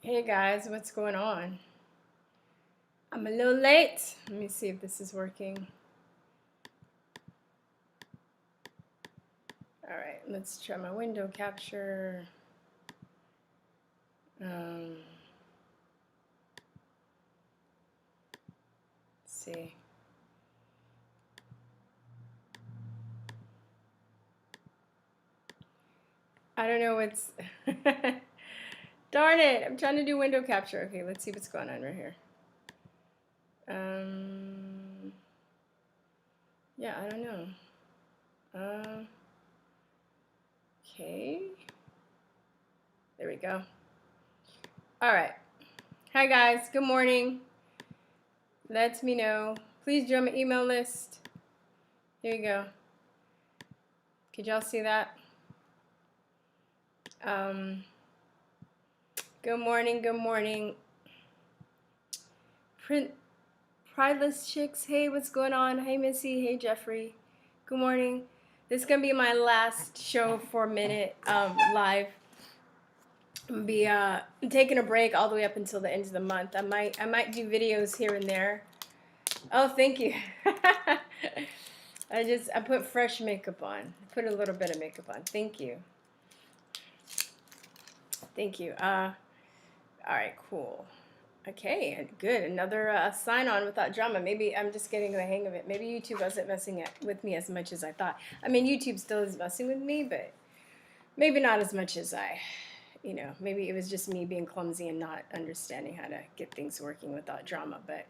Hey guys, what's going on? I'm a little late. Let me see if this is working. All right, let's try my window capture. Let's see. I don't know what's... Darn it, I'm trying to do window capture. Okay, let's see what's going on right here. Yeah, I don't know. Okay. There we go. All right. Hi guys, good morning. Let me know. Please join my email list. Here you go. Could y'all see that? Good morning, good morning. Prideless Chicks, hey, what's going on? Hey, Missy, hey, Jeffrey. Good morning. This is going to be my last show for a minute live. I'm be taking a break all the way up until the end of the month. I might do videos here and there. Oh, thank you. I put fresh makeup on. I put a little bit of makeup on. Thank you. Thank you. All right, cool. Okay, good. Another sign on without drama. Maybe I'm just getting the hang of it. Maybe YouTube wasn't messing with me as much as I thought. I mean, YouTube still is messing with me, but maybe not as much as maybe it was just me being clumsy and not understanding how to get things working without drama. But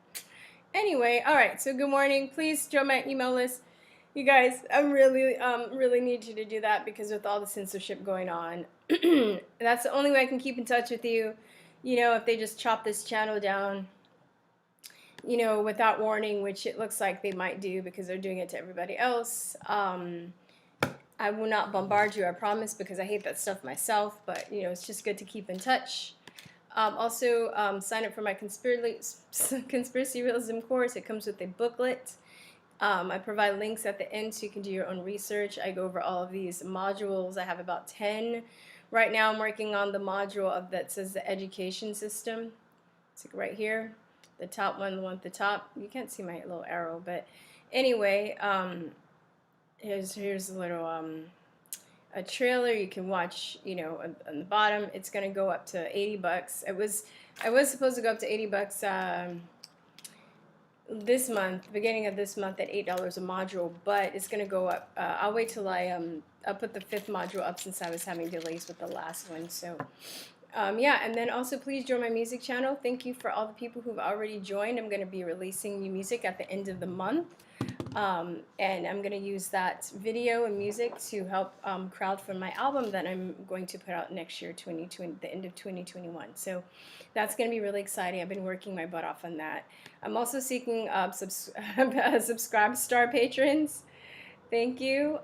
anyway, all right, so good morning. Please join my email list. You guys, I really need you to do that because with all the censorship going on, that's the only way I can keep in touch with you. You know, if they just chop this channel down, without warning, which it looks like they might do because they're doing it to everybody else. I will not bombard you, I promise, because I hate that stuff myself, but, it's just good to keep in touch. Also, sign up for my Conspiracy Realism course. It comes with a booklet. I provide links at the end so you can do your own research. I go over all of these modules. I have about 10. Right now I'm working on the module that says the education system. It's like right here, the top one, the one at the top. You can't see my little arrow, but anyway, here's a little a trailer you can watch, on the bottom. It's gonna go up to $80. I was supposed to go up to $80 this month, beginning of this month, at $8 a module, but it's gonna go up. I'll wait till I'll put the 5th module up since I was having delays with the last one. So yeah, and then also please join my music channel. Thank you for all the people who've already joined. I'm gonna be releasing new music at the end of the month. And I'm going to use that video and music to help crowdfund my album that I'm going to put out next year, 2020, the end of 2021. So that's going to be really exciting. I've been working my butt off on that. I'm also seeking subscribe star patrons. Thank you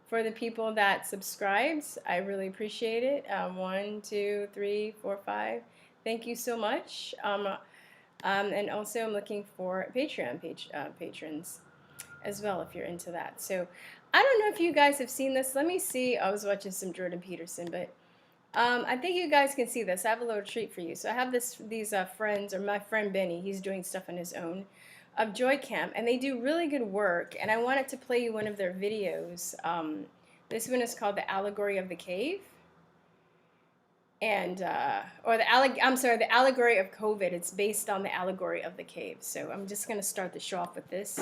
for the people that subscribed. I really appreciate it. 1, 2, 3, 4, 5. Thank you so much. And also I'm looking for Patreon patrons as well if you're into that. So I don't know if you guys have seen this. Let me see. I was watching some Jordan Peterson, but I think you guys can see this. I have a little treat for you. So I have these friends, or my friend Benny. He's doing stuff on his own of Joy Camp, and they do really good work. And I wanted to play you one of their videos. This one is called The Allegory of the Cave. And the Allegory of COVID. It's based on the Allegory of the Cave. So I'm just going to start the show off with this.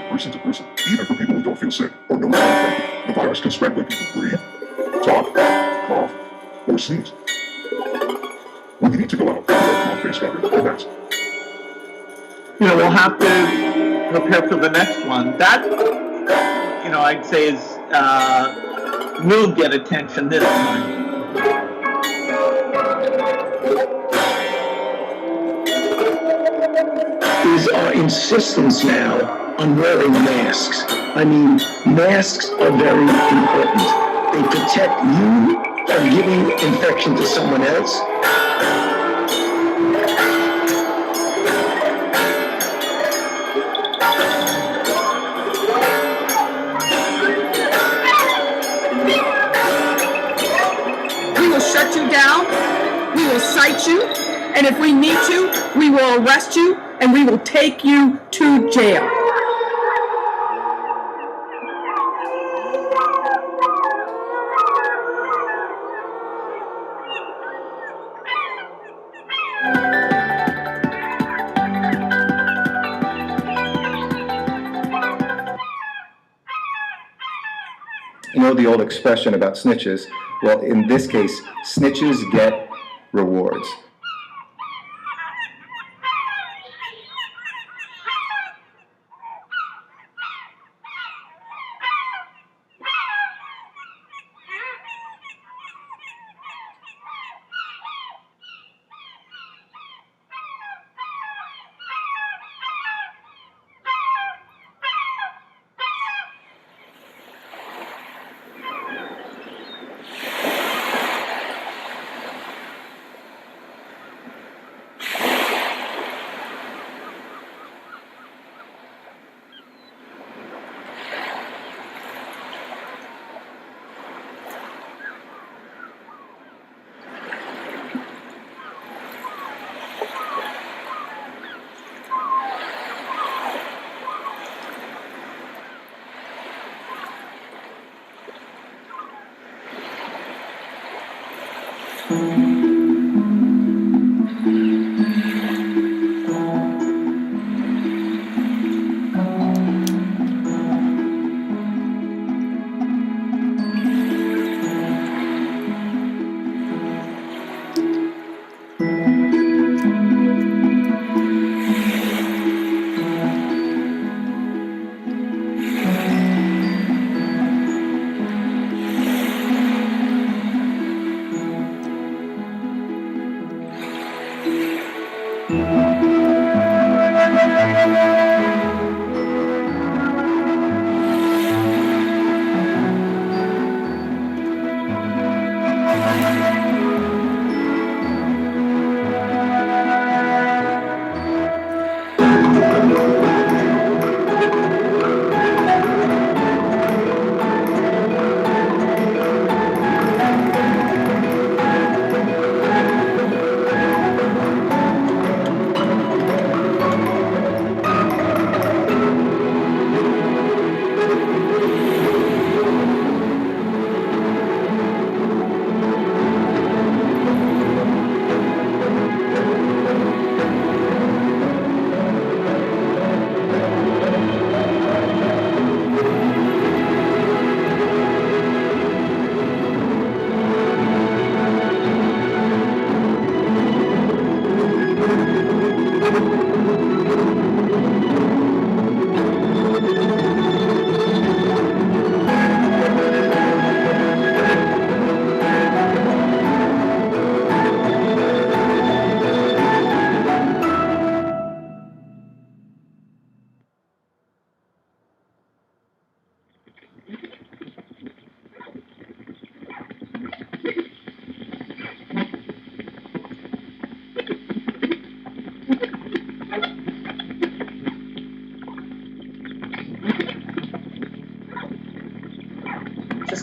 Person to person, even for people who don't feel sick or know anything, the virus can spread when people breathe, talk, cough, or sneeze. When you need to go out, wear a face covering and mask. We'll have to prepare for the next one. That, I'd say is will get attention this time. Is our insistence now on wearing masks. I mean, masks are very important. They protect you from giving infection to someone else. cite you, and if we need to, we will arrest you, and we will take you to jail. You know the old expression about snitches? Well, in this case, snitches get rewards.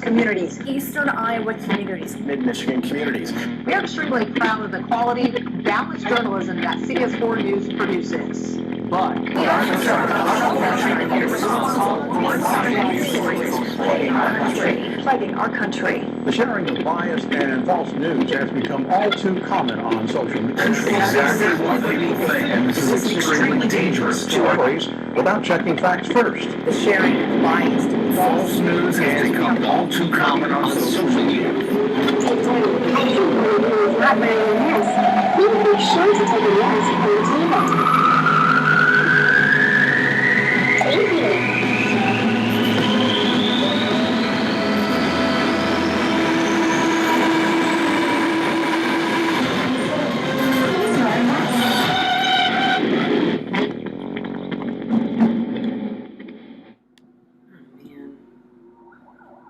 Communities, Eastern Iowa communities, Mid-Michigan communities. We are extremely proud of the quality, balanced journalism that CS4 News produces. But we are concerned about irresponsible, Plaguing our country. The sharing of biased and false news has become all too common on social media. That's exactly what people think, and this is extremely dangerous to our Stories without checking facts first. The sharing of biased and false news has become all too common on social media. Not very yes. We will be sure to take a yes on the table. Thank you.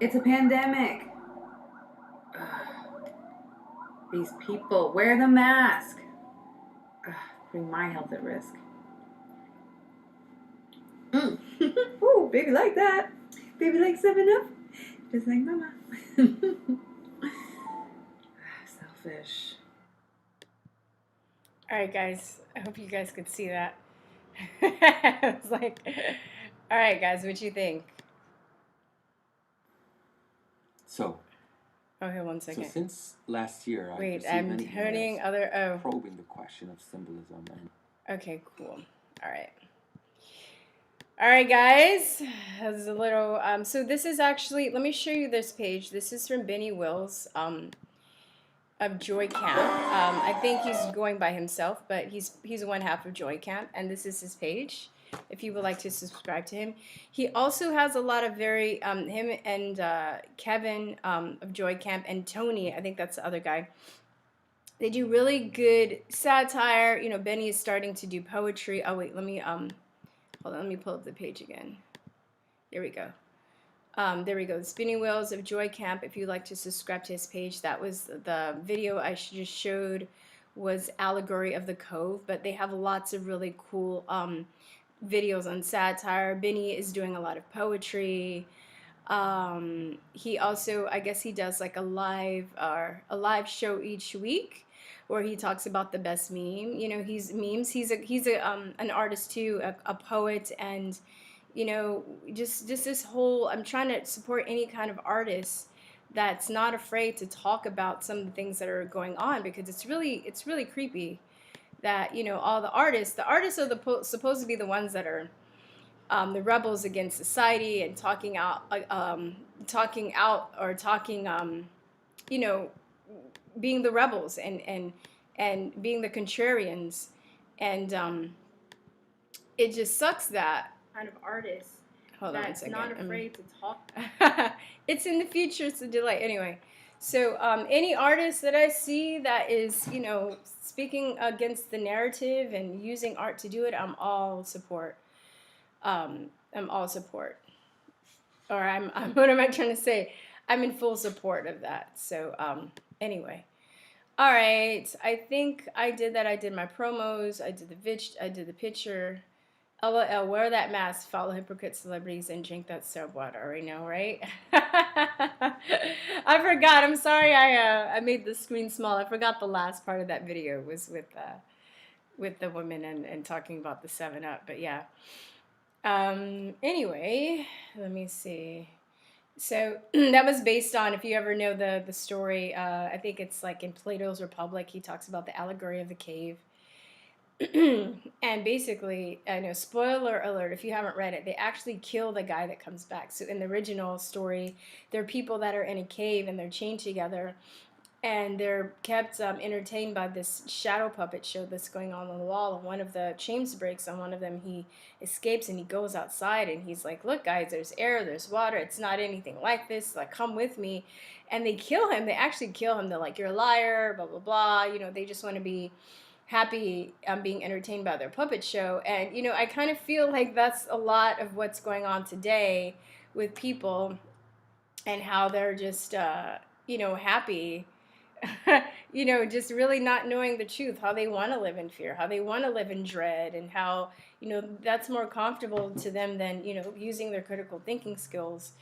It's a pandemic. Ugh. These people wear the mask. Ugh, putting my health at risk. Ooh, baby like that. Baby like 7-Up. Just like mama. Selfish. All right, guys. I hope you guys could see that. I was like, all right, guys, what you think? So, Okay, one second. so since last year, I've Wait, received I'm many turning emails other. probing the question of symbolism and Okay, cool. All right. All right, guys. That's a little. So this is actually. Let me show you this page. This is from Benny Wills. Of Joy Camp. I think he's going by himself, but he's one half of Joy Camp, and this is his page. If you would like to subscribe to him, he also has a lot of very him and Kevin of Joy Camp and Tony. I think that's the other guy. They do really good satire. You know, Benny is starting to do poetry. Oh wait, let me hold on. Let me pull up the page again. Here we go. There we go. Spinning Wheels of Joy Camp. If you'd like to subscribe to his page, that was the video I just showed was Allegory of the Cove, but they have lots of really cool videos on satire. Benny is doing a lot of poetry. He also, I guess he does like a live show each week where he talks about the best meme. You know, he's an artist too, a poet, and you know, just this whole, I'm trying to support any kind of artist that's not afraid to talk about some of the things that are going on, because it's really creepy that, you know, all the artists are supposed to be the ones that are the rebels against society and talking out, you know, being the rebels and being the contrarians, and it just sucks that kind of artist that's not afraid to talk. It's in the future, it's a delay. Anyway, so any artist that I see that is, you know, speaking against the narrative and using art to do it, I'm all support. I'm all support. Or I'm what am I trying to say? I'm in full support of that. So anyway. All right. I think I did that. I did my promos. I did the picture. LOL, wear that mask, follow hypocrite celebrities, and drink that soap water. I already know, right? I forgot. I'm sorry. I made the screen small. I forgot the last part of that video was with the women and talking about the 7-Up. But yeah. Anyway, let me see. So that was based on, if you ever know the story, I think it's like in Plato's Republic, he talks about the allegory of the cave. And basically, I know, spoiler alert, if you haven't read it, they actually kill the guy that comes back. So in the original story, there are people that are in a cave and they're chained together, and they're kept entertained by this shadow puppet show that's going on the wall. And one of the chains breaks on one of them. He escapes and he goes outside and he's like, look guys, there's air, there's water, it's not anything like this, like come with me. And they kill him. They actually kill him. They're like, you're a liar, blah blah blah. You know, they just want to be happy being entertained by their puppet show. And you know, I kind of feel like that's a lot of what's going on today with people, and how they're just you know, happy you know, just really not knowing the truth, how they want to live in fear, how they want to live in dread, and how, you know, that's more comfortable to them than, you know, using their critical thinking skills,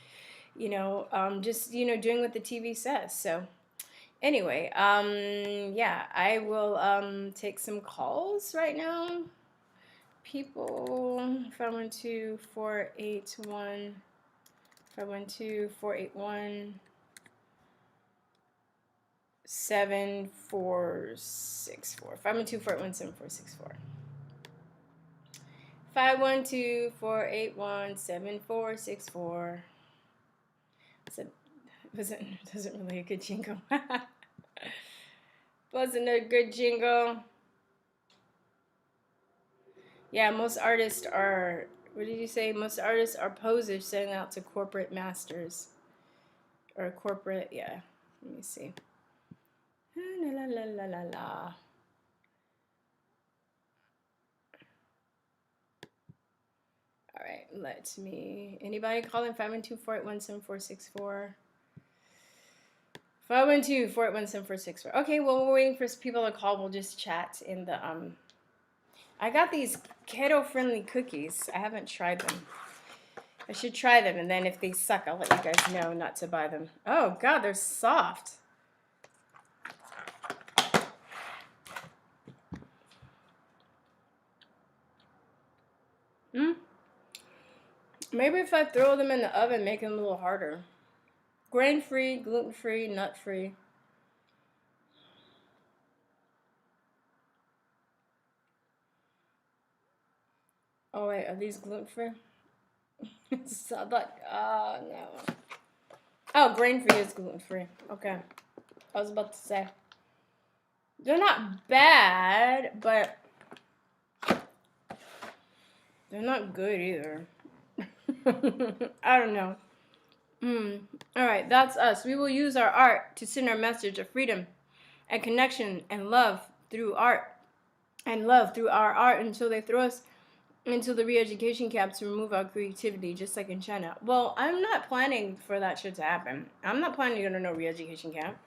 you know, just, you know, doing what the TV says. So anyway, yeah, I will take some calls right now. People, 512-481, 512-481 7464. 512-481-7464. 512-481-7464. Wasn't really a good jingle. Wasn't a good jingle. Yeah, most artists are, what did you say? Most artists are posers selling out to corporate masters. Or corporate, yeah. Let me see. La la la la la. All right, let me. Anybody call in 512-481-7464. 512-481-7464. Okay, well, we're waiting for people to call. We'll just chat in the I got these keto-friendly cookies. I haven't tried them. I should try them, and then if they suck, I'll let you guys know not to buy them. Oh God, they're soft. Maybe if I throw them in the oven, make them a little harder. Grain-free, gluten-free, nut-free. Oh wait, are these gluten-free? So like, oh no. Oh, grain-free is gluten-free. Okay. I was about to say. They're not bad, but they're not good either. I don't know. Alright, that's us. We will use our art to send our message of freedom and connection and love through art. And love through our art until they throw us into the re-education camps to remove our creativity, just like in China. Well, I'm not planning for that shit to happen. I'm not planning to go to no re-education camp.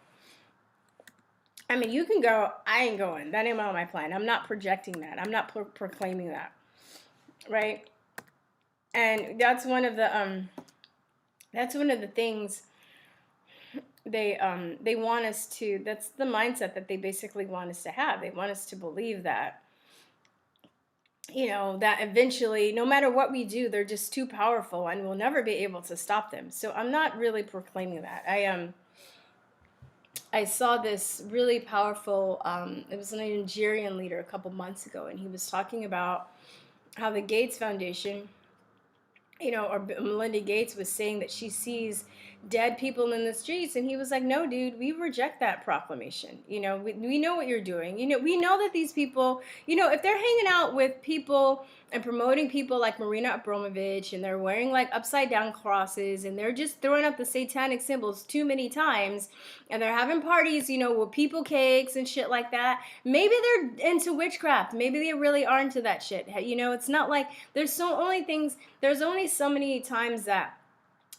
I mean, you can go. I ain't going. That ain't on my plan. I'm not projecting that. I'm not proclaiming that. Right? And that's one of the things they want us to, that's the mindset that they basically want us to have. They want us to believe that, you know, that eventually, no matter what we do, they're just too powerful and we'll never be able to stop them. So I'm not really proclaiming that. I saw this really powerful, it was a Nigerian leader a couple months ago, and he was talking about how the Gates Foundation, you know, or Melinda Gates was saying that she sees dead people in the streets, and he was like, no, dude, we reject that proclamation. You know, we know what you're doing. You know, we know that these people, you know, if they're hanging out with people and promoting people like Marina Abramovich, and they're wearing like upside down crosses, and they're just throwing up the satanic symbols too many times, and they're having parties, you know, with people cakes and shit like that, maybe they're into witchcraft. Maybe they really are into that shit. You know, it's not like there's only so many times that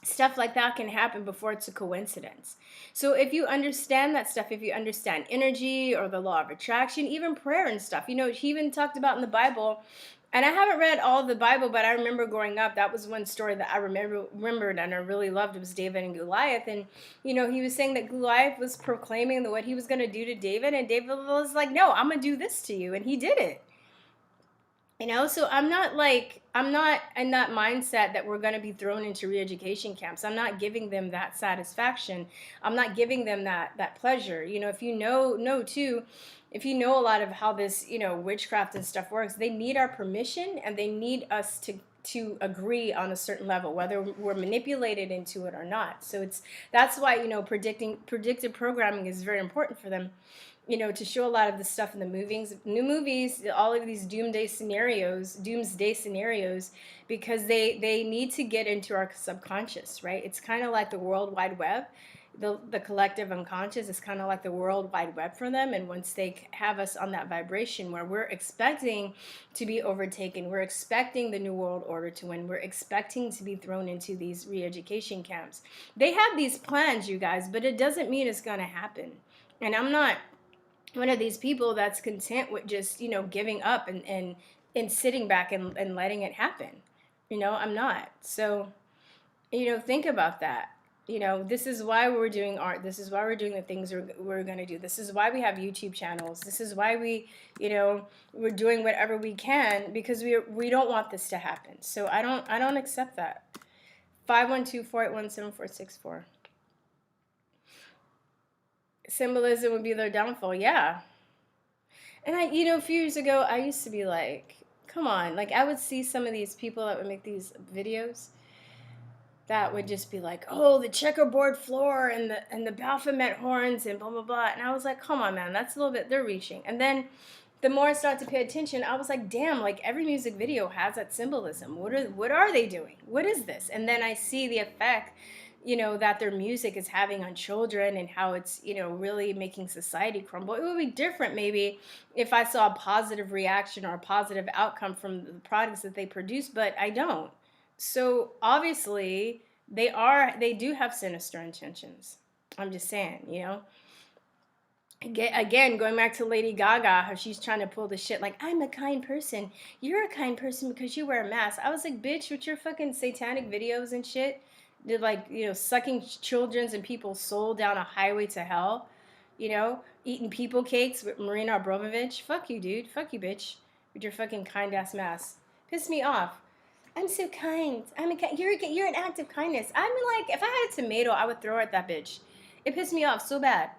stuff like that can happen before it's a coincidence. So if you understand that stuff, if you understand energy or the law of attraction, even prayer and stuff, you know, he even talked about in the Bible, and I haven't read all of the Bible, but I remember growing up, that was one story that I remembered and I really loved. It was David and Goliath. And, you know, he was saying that Goliath was proclaiming what he was going to do to David, and David was like, no, I'm going to do this to you. And he did it. You know, so I'm not in that mindset that we're going to be thrown into re-education camps. I'm not giving them that satisfaction. I'm not giving them that pleasure. You know, if you know a lot of how this, you know, witchcraft and stuff works, they need our permission, and they need us to agree on a certain level, whether we're manipulated into it or not. So that's why, you know, predictive programming is very important for them. You know, to show a lot of the stuff in the new movies, all of these doomsday scenarios, because they need to get into our subconscious, right? It's kind of like the World Wide Web. The collective unconscious is kind of like the World Wide Web for them. And once they have us on that vibration where we're expecting to be overtaken, we're expecting the New World Order to win, we're expecting to be thrown into these re-education camps. They have these plans, you guys, but it doesn't mean it's going to happen. And I'm not one of these people that's content with just, you know, giving up and sitting back and letting it happen. You know, I'm not. So, you know, think about that. You know, this is why we're doing art. This is why we're doing the things we're going to do. This is why we have YouTube channels. This is why we, you know, we're doing whatever we can, because we don't want this to happen. So I don't accept that. 512-481-7464. Symbolism would be their downfall. Yeah. And you know, a few years ago, I used to be like, come on. Like, I would see some of these people that would make these videos that would just be like, oh, the checkerboard floor and the Baphomet horns and blah, blah, blah. And I was like, come on, man, that's a little bit, they're reaching. And then the more I started to pay attention, I was like, damn, like every music video has that symbolism. What are they doing? What is this? And then I see the effect, you know, that their music is having on children, and how it's, you know, really making society crumble. It would be different maybe if I saw a positive reaction or a positive outcome from the products that they produce, but I don't. So obviously they do have sinister intentions. I'm just saying, you know. Again, going back to Lady Gaga, how she's trying to pull the shit like, I'm a kind person. You're a kind person because you wear a mask. I was like, bitch, with your fucking satanic videos and shit, they're like, you know, sucking children's and people's soul down a highway to hell, you know, eating people cakes with Marina Abramovich. Fuck you, dude. Fuck you, bitch, with your fucking kind ass mask. Piss me off. I'm so kind. You're an act of kindness. I'm like, if I had a tomato, I would throw it at that bitch. It pissed me off so bad.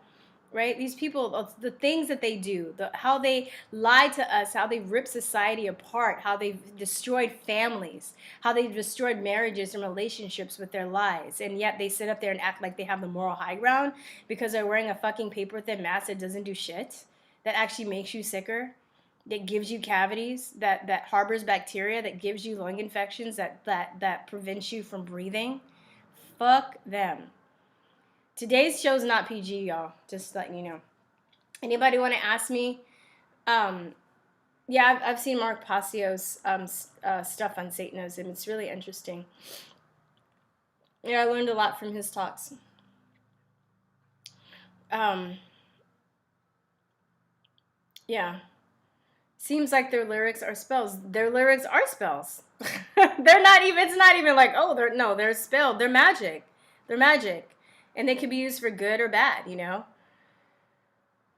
Right? These people, the things that they do, how they lie to us, how they rip society apart, how they've destroyed families, how they've destroyed marriages and relationships with their lies. And yet they sit up there and act like they have the moral high ground because they're wearing a fucking paper thin mask that doesn't do shit, that actually makes you sicker, that gives you cavities, that harbors bacteria, that gives you lung infections, that prevents you from breathing. Fuck them. Today's show's not PG, y'all. Just letting you know. Anybody want to ask me? Yeah, I've seen Mark Passio's stuff on Satanism. It's really interesting. Yeah, I learned a lot from his talks. Yeah. Seems like their lyrics are spells. Their lyrics are spells. They're not even, it's not even like, oh, they're spelled. They're magic. They're magic. And they can be used for good or bad, you know?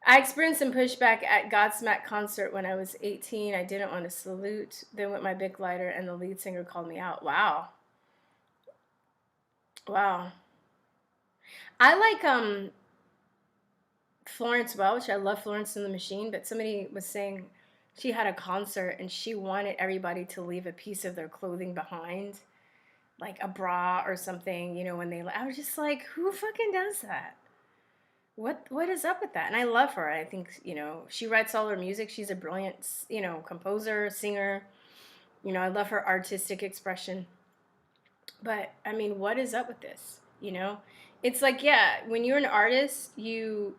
I experienced some pushback at Godsmack concert when I was 18. I didn't want to salute. Then with my big lighter and the lead singer called me out. Wow. Wow. I like Florence Welch. I love Florence and the Machine, but somebody was saying she had a concert and she wanted everybody to leave a piece of their clothing behind, like a bra or something, you know, when I was just like, who fucking does that? What is up with that? And I love her. I think, you know, she writes all her music. She's a brilliant, you know, composer, singer. You know, I love her artistic expression. But, I mean, what is up with this? You know? It's like, yeah, when you're an artist, you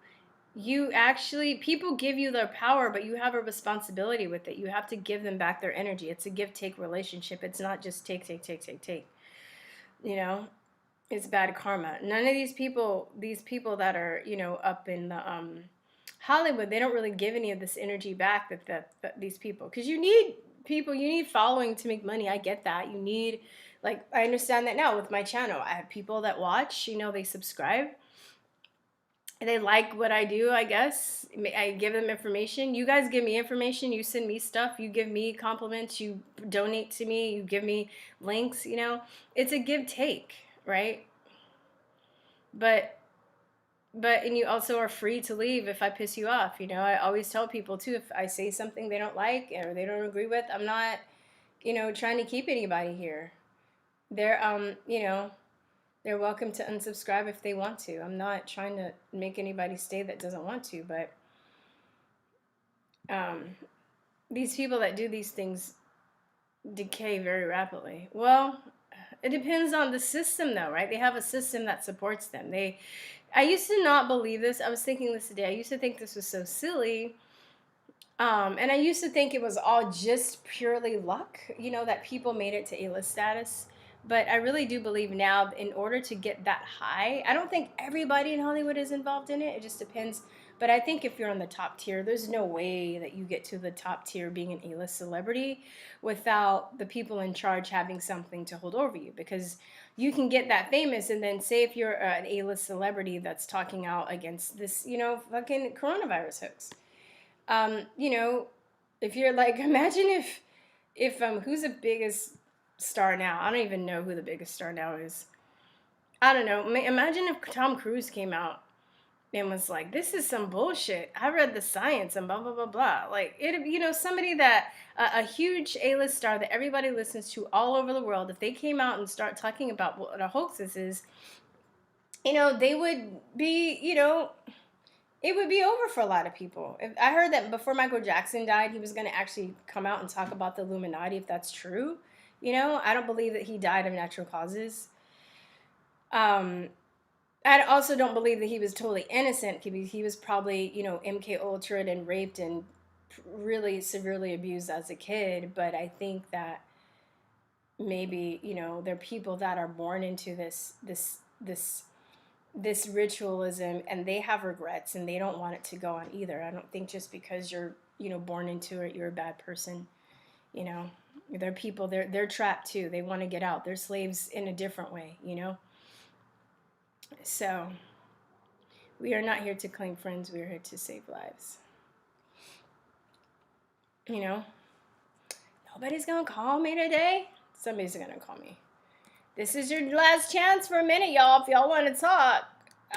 actually, people give you their power, but you have a responsibility with it. You have to give them back their energy. It's a give-take relationship. It's not just take. You know? It's bad karma. None of these people that are, you know, up in the Hollywood, they don't really give any of this energy back that these people, because you need people, you need following to make money. I get that. You need, like, I understand that now with my channel. I have people that watch, you know, they subscribe. And they like what I do, I guess. I give them information. You guys give me information. You send me stuff. You give me compliments. You donate to me. You give me links, you know. It's a give-take. Right? But and you also are free to leave if I piss you off, you know. I always tell people too, if I say something they don't like or they don't agree with, I'm not, you know, trying to keep anybody here. They're you know, they're welcome to unsubscribe if they want to. I'm not trying to make anybody stay that doesn't want to, but these people that do these things decay very rapidly. Well, it depends on the system, though, right? They have a system that supports them. I used to not believe this. I was thinking this today. I used to think this was so silly. And I used to think it was all just purely luck, you know, that people made it to A-list status. But I really do believe now, in order to get that high, I don't think everybody in Hollywood is involved in it. It just depends. But I think if you're on the top tier, there's no way that you get to the top tier being an A-list celebrity without the people in charge having something to hold over you. Because you can get that famous, and then say if you're an A-list celebrity that's talking out against this, you know, fucking coronavirus hoax. You know, if you're like, imagine if who's the biggest star now? I don't even know who the biggest star now is. I don't know. Imagine if Tom Cruise came out and was like, this is some bullshit. I read the science and blah, blah, blah, blah. Like, it, you know, somebody that, a huge A-list star that everybody listens to all over the world, if they came out and start talking about what a hoax this is, you know, they would be, you know, it would be over for a lot of people. I heard that before Michael Jackson died, he was going to actually come out and talk about the Illuminati, if that's true. You know, I don't believe that he died of natural causes. I also don't believe that he was totally innocent. He was probably, you know, MK Ultra'd and raped and really severely abused as a kid. But I think that maybe, you know, there are people that are born into this ritualism, and they have regrets and they don't want it to go on either. I don't think just because you're, you know, born into it, you're a bad person. You know, there are people, they're trapped too. They want to get out. They're slaves in a different way, you know. So, we are not here to claim friends. We are here to save lives. You know, nobody's going to call me today. Somebody's gonna call me. This is your last chance for a minute, y'all. If y'all want to talk,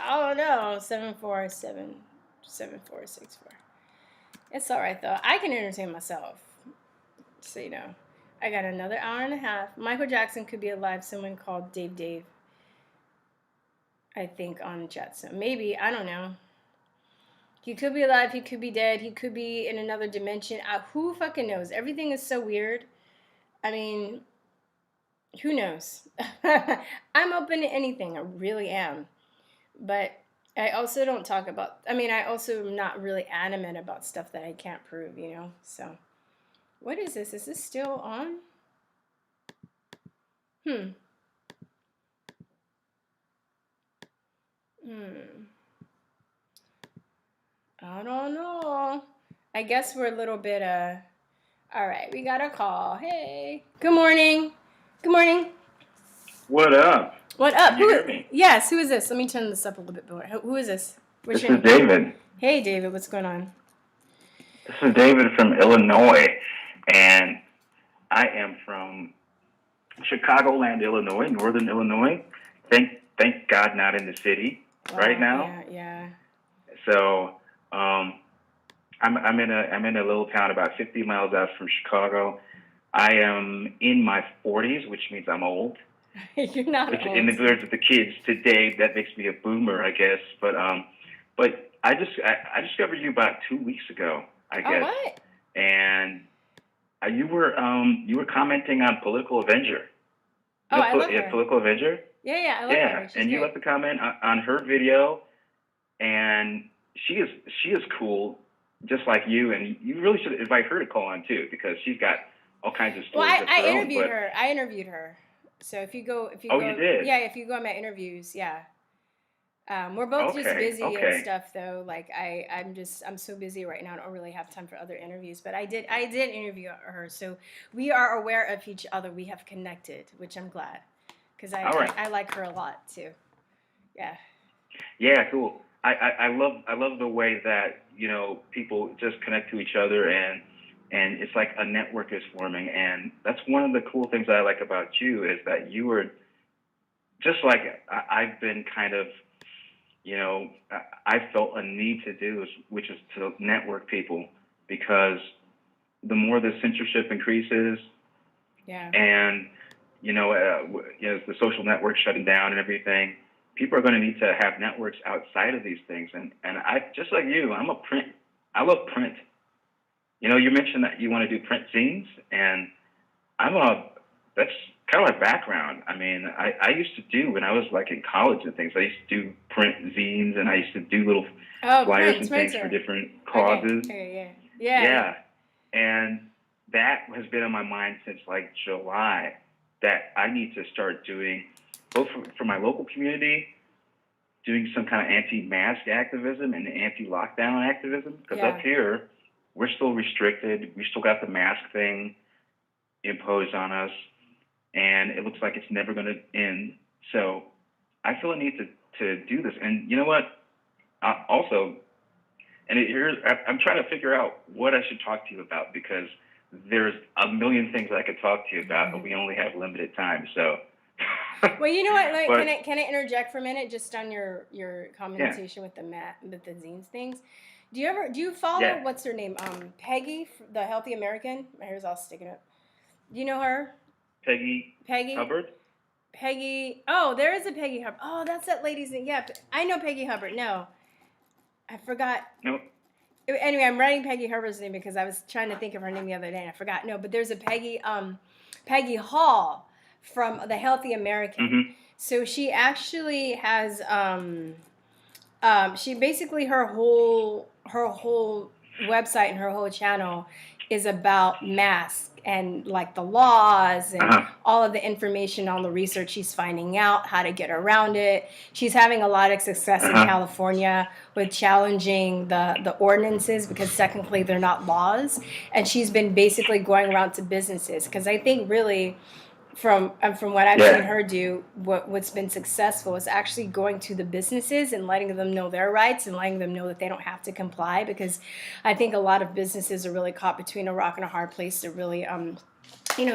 I don't know. 747-7464. It's all right though. I can entertain myself. So you know, I got another hour and a half. Michael Jackson could be alive. Someone called Dave. I think on the chat. So maybe, I don't know. He could be alive. He could be dead. He could be in another dimension. Who fucking knows? Everything is so weird. I mean, who knows? I'm open to anything. I really am. But I also don't talk about, I also am not really adamant about stuff that I can't prove, you know? So, what is this? Is this still on? I don't know. I guess we're a little bit, all right, we got a call. Hey. Good morning. Good morning. What up? What up? Can you hear me? Yes, who is this? Let me turn this up a little bit more. Who is this? This is David. Hey, David, what's going on? This is David from Illinois, and I am from Chicagoland, Illinois, northern Illinois. Thank God not in the city right now. Yeah. So, I'm in a little town about 50 miles out from Chicago. I am in my 40s, which means I'm old. You're not old. In the words of the kids today, that makes me a boomer, I guess. But I discovered you about 2 weeks ago, I guess. Oh, what? And you were commenting on Political Avenger. Oh, I love her. Political Avenger? Yeah, I love her. She's and you great. left a comment on her video, and she is cool, just like you. And you really should invite her to call on too, because she's got all kinds of stories. Well, of her own, I interviewed her. So if you go, you did? Yeah, if you go on my interviews, yeah. We're both just busy and stuff, though. Like I'm so busy right now. I don't really have time for other interviews. But I did interview her, so we are aware of each other. We have connected, which I'm glad, because I like her a lot too. Yeah. Yeah, cool. I love the way that, you know, people just connect to each other, and it's like a network is forming. And that's one of the cool things that I like about you, is that you were just like I've been kind of, you know, I felt a need to do, which is to network people, because the more the censorship increases, and you know, the social networks shutting down and everything, people are going to need to have networks outside of these things. And I, just like you, I love print. You know, you mentioned that you want to do print zines, and that's kind of my background. I mean, I used to do, when I was like in college and things, I used to do print zines, and I used to do little flyers and things for different causes. Yeah. And that has been on my mind since like July, that I need to start doing, both for my local community, doing some kind of anti-mask activism and anti-lockdown activism. Because up here, we're still restricted. We still got the mask thing imposed on us, and it looks like it's never going to end. So I feel a need to do this. And you know what? Also, I'm trying to figure out what I should talk to you about, because there's a million things I could talk to you about, but we only have limited time. So. Well, you know what? Like, can I interject for a minute, just on your commentation with the zines things? Do you follow what's her name? Peggy, the Healthy American. My hair's all sticking up. Do you know her? Peggy Hubbard. Peggy. Oh, there is a Peggy Hubbard. Oh, that's that lady's name. Yeah, I know Peggy Hubbard. No, I forgot. No. Anyway, I'm writing Peggy Hubbard's name because I was trying to think of her name the other day and I forgot. No, but there's a Peggy Hall from the Healthy American. Mm-hmm. So she actually has she basically her whole website and her whole channel is about masks and like the laws and all of the information, all the research she's finding out, how to get around it. She's having a lot of success in California with challenging the ordinances, because technically they're not laws. And she's been basically going around to businesses, because I think really from what I've seen her do, what's been successful is actually going to the businesses and letting them know their rights and letting them know that they don't have to comply, because I think a lot of businesses are really caught between a rock and a hard place to really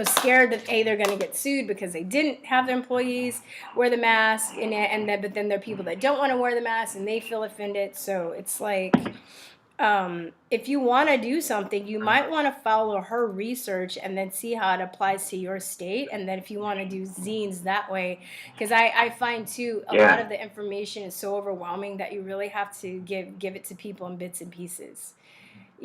scared that they're going to get sued because they didn't have their employees wear the mask, but then there are people that don't want to wear the mask and they feel offended. So it's like, if you want to do something, you might want to follow her research and then see how it applies to your state. And then if you want to do zines that way, because I find too, a lot of the information is so overwhelming that you really have to give it to people in bits and pieces.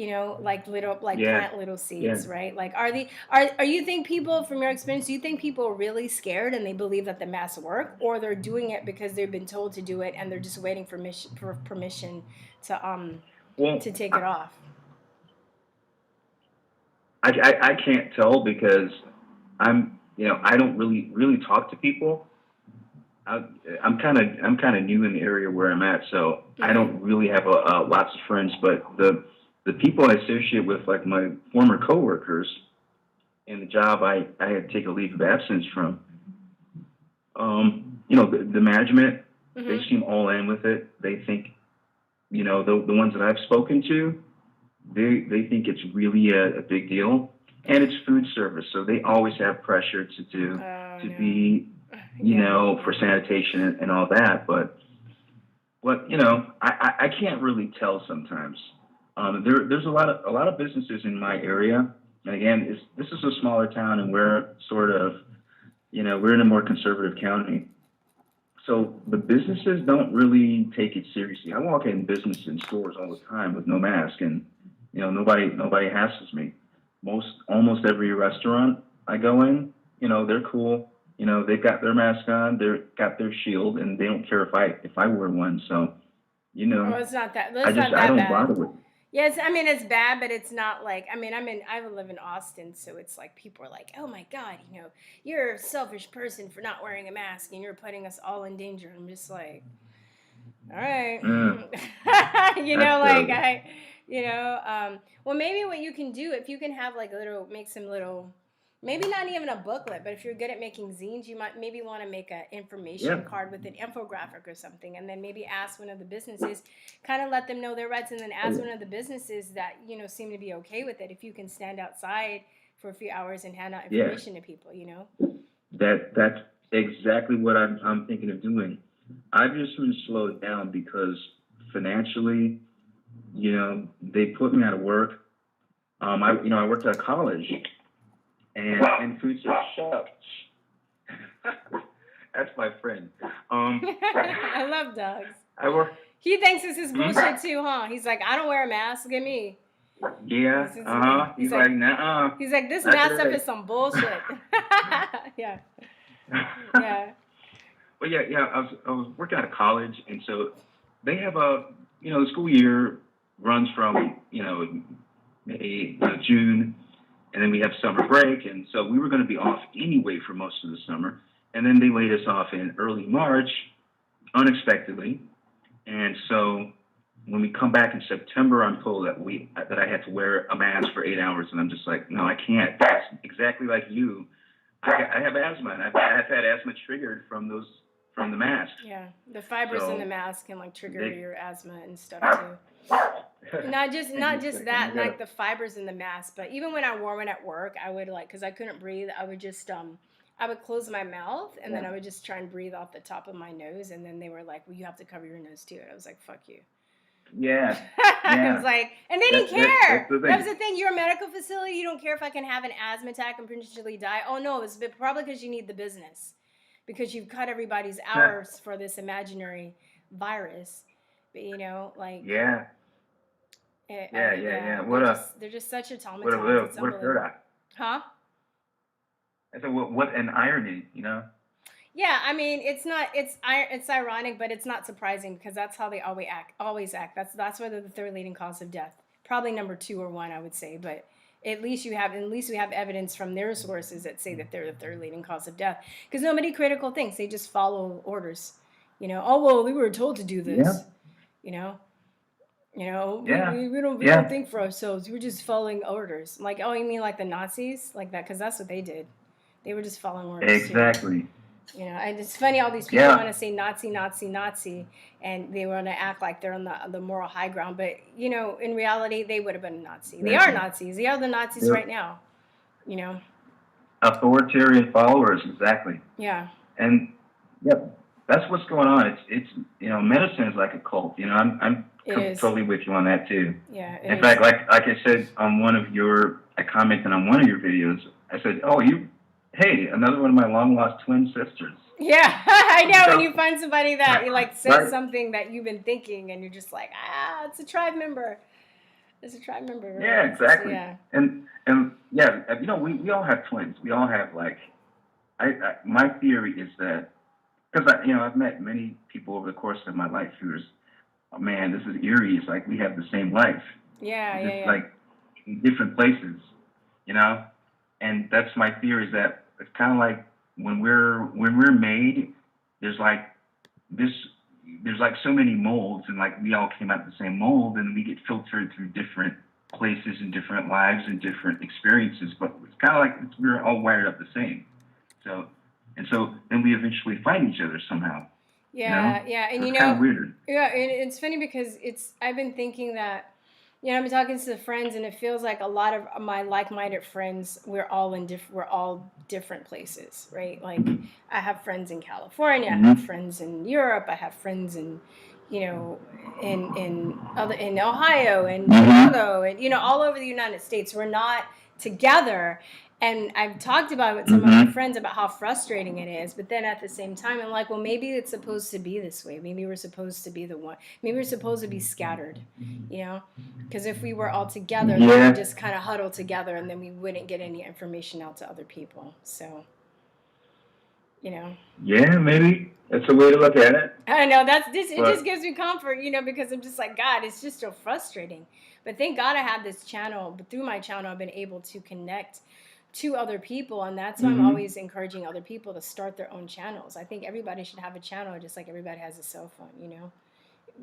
Like plant little seeds, right? Like, are you think people, from your experience, do you think people are really scared and they believe that the masks work, or they're doing it because they've been told to do it and they're just waiting for permission to take it off? I can't tell because I don't really talk to people. I'm kind of new in the area where I'm at, so I don't really have lots of friends, but the people I associate with, like my former coworkers in the job I had to take a leave of absence from, the management, they seem all in with it. They think, the ones that I've spoken to, they think it's really a big deal. And it's food service, so they always have pressure to be, for sanitation and all that. But I can't really tell sometimes. There's a lot of businesses in my area, and again, this is a smaller town, and we're sort of, we're in a more conservative county, so the businesses don't really take it seriously. I walk in business in stores all the time with no mask, and nobody hassles me. Almost every restaurant I go in, they're cool. They've got their mask on, they've got their shield, and they don't care if I wear one. So, Well, it's not that. I don't bad. bother with it. Yes, I mean, it's bad, but it's not like, I live in Austin, so it's like people are like, oh my God, you're a selfish person for not wearing a mask and you're putting us all in danger. I'm just like, all right. Well, maybe what you can do, if you can have make some little, maybe not even a booklet, but if you're good at making zines, you might maybe want to make an information card with an infographic or something, and then maybe ask one of the businesses, kind of let them know their rights, and then ask one of the businesses that seem to be okay with it, if you can stand outside for a few hours and hand out information to people. That's exactly what I'm thinking of doing. I've just been slowed down because financially, they put me out of work. I worked at a college. And food service. Shut up. That's my friend. I love dogs. He thinks this is bullshit too, huh? He's like, I don't wear a mask. Look at me. Yeah. He's like, nah. He's like, this mask stuff is some bullshit. Yeah. Yeah. Well, yeah. I was working at a college, and so they have the school year runs from May, June. And then we have summer break, and so we were going to be off anyway for most of the summer. And then they laid us off in early March, unexpectedly. And so when we come back in September, I'm told that I had to wear a mask for 8 hours, and I'm just like, no, I can't. That's exactly like you. I have asthma, and I've had asthma triggered from the mask. Yeah, the fibers in the mask can trigger your asthma and stuff too. Not just that, like the fibers in the mask, but even when I wore one at work, I would because I couldn't breathe, I would just I would close my mouth, and then I would just try and breathe off the top of my nose, and then they were like, well, you have to cover your nose too. And I was like, fuck you. Yeah. I was like, and they didn't care. That was the thing. You're a medical facility. You don't care if I can have an asthma attack and potentially die. Oh no, it's probably because you need the business, because you've cut everybody's hours for this imaginary virus. But Yeah. They're just such automatons. What a paradox. Huh? I said, what an irony, Yeah, I mean, it's ironic, but it's not surprising because that's how they always act. That's why they're the third leading cause of death. Probably number 2 or 1, I would say, but at least we have evidence from their sources that say that they're the third leading cause of death. Because nobody critical thinks; they just follow orders. We were told to do this. Yeah. We don't think for ourselves. We're just following orders. Like, oh, you mean like the Nazis, like that? Because that's what they did. They were just following orders. Exactly. And it's funny, all these people want to say Nazi, Nazi, Nazi, and they want to act like they're on the moral high ground. But, in reality, they would have been a Nazi. They are Nazis. They are the Nazis right now, Authoritarian followers, exactly. Yeah. And yeah, that's what's going on. It's medicine is like a cult. I'm totally with you on that too. Yeah. In fact, like I said on I commented on one of your videos. I said, "Oh, hey, another one of my long lost twin sisters." Yeah, I know. When you find somebody that says right. something that you've been thinking, and you're just like, it's a tribe member. It's a tribe member. Right? Yeah, exactly. So, yeah. And yeah, we all have twins. We all have my theory is that because I've met many people over the course of my life who's, oh man, this is eerie. It's like we have the same life. Yeah, just like in different places, and that's my theory is that it's kind of like when we're made, there's like so many molds, and like we all came out the same mold, and we get filtered through different places and different lives and different experiences, but it's kind of like we're all wired up the same. So then we eventually find each other somehow. Yeah, yeah, and so it's kind of weird. Yeah, and it's funny because I've been thinking that, I've been talking to friends, and it feels like a lot of my like-minded friends, we're all different places, right? Like I have friends in California, I have friends in Europe, I have friends in, in Ohio and Chicago, and all over the United States. We're not together. And I've talked about it with some of my friends about how frustrating it is. But then at the same time, I'm like, well, maybe it's supposed to be this way. Maybe we're supposed to be the one. Maybe we're supposed to be scattered, Because if we were all together, then we'd just kind of huddle together, and then we wouldn't get any information out to other people. So, Yeah, maybe that's a way to look at it. I know it just gives me comfort, because I'm just like, God, it's just so frustrating. But thank God I have this channel. But through my channel, I've been able to connect to other people, and that's why I'm always encouraging other people to start their own channels. I think everybody should have a channel, just like everybody has a cell phone.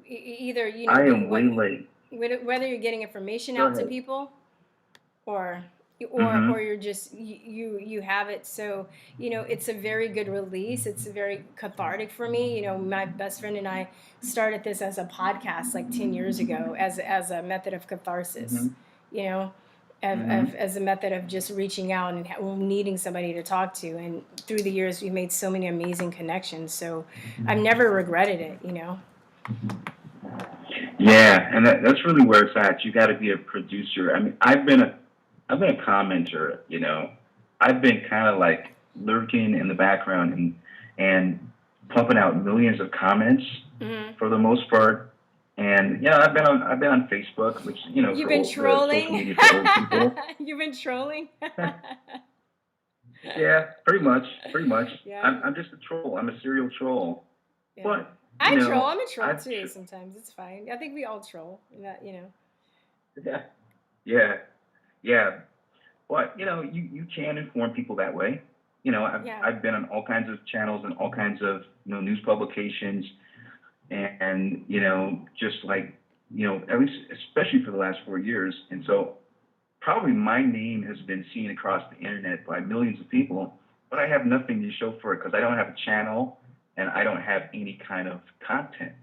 Either I am way late. Whether you're getting information out to people, or you're just you have it. So it's a very good release. It's very cathartic for me. My best friend and I started this as a podcast like 10 years ago as a method of catharsis. As a method of just reaching out and needing somebody to talk to. And through the years, we've made so many amazing connections. So I've never regretted it, Yeah, and that's really where it's at. You got to be a producer. I mean, I've been a commenter, I've been kind of like lurking in the background and pumping out millions of comments for the most part. And I've been on Facebook, which you've been trolling. You've been trolling. Yeah, pretty much. Yeah. I'm just a troll. I'm a serial troll. Yeah. But I troll. I'm a troll too. Sometimes it's fine. I think we all troll. Yeah. But you can inform people that way. I've been on all kinds of channels and all kinds of news publications. And just like at least especially for the last 4 years, and so probably my name has been seen across the internet by millions of people, but I have nothing to show for it because I don't have a channel and I don't have any kind of content.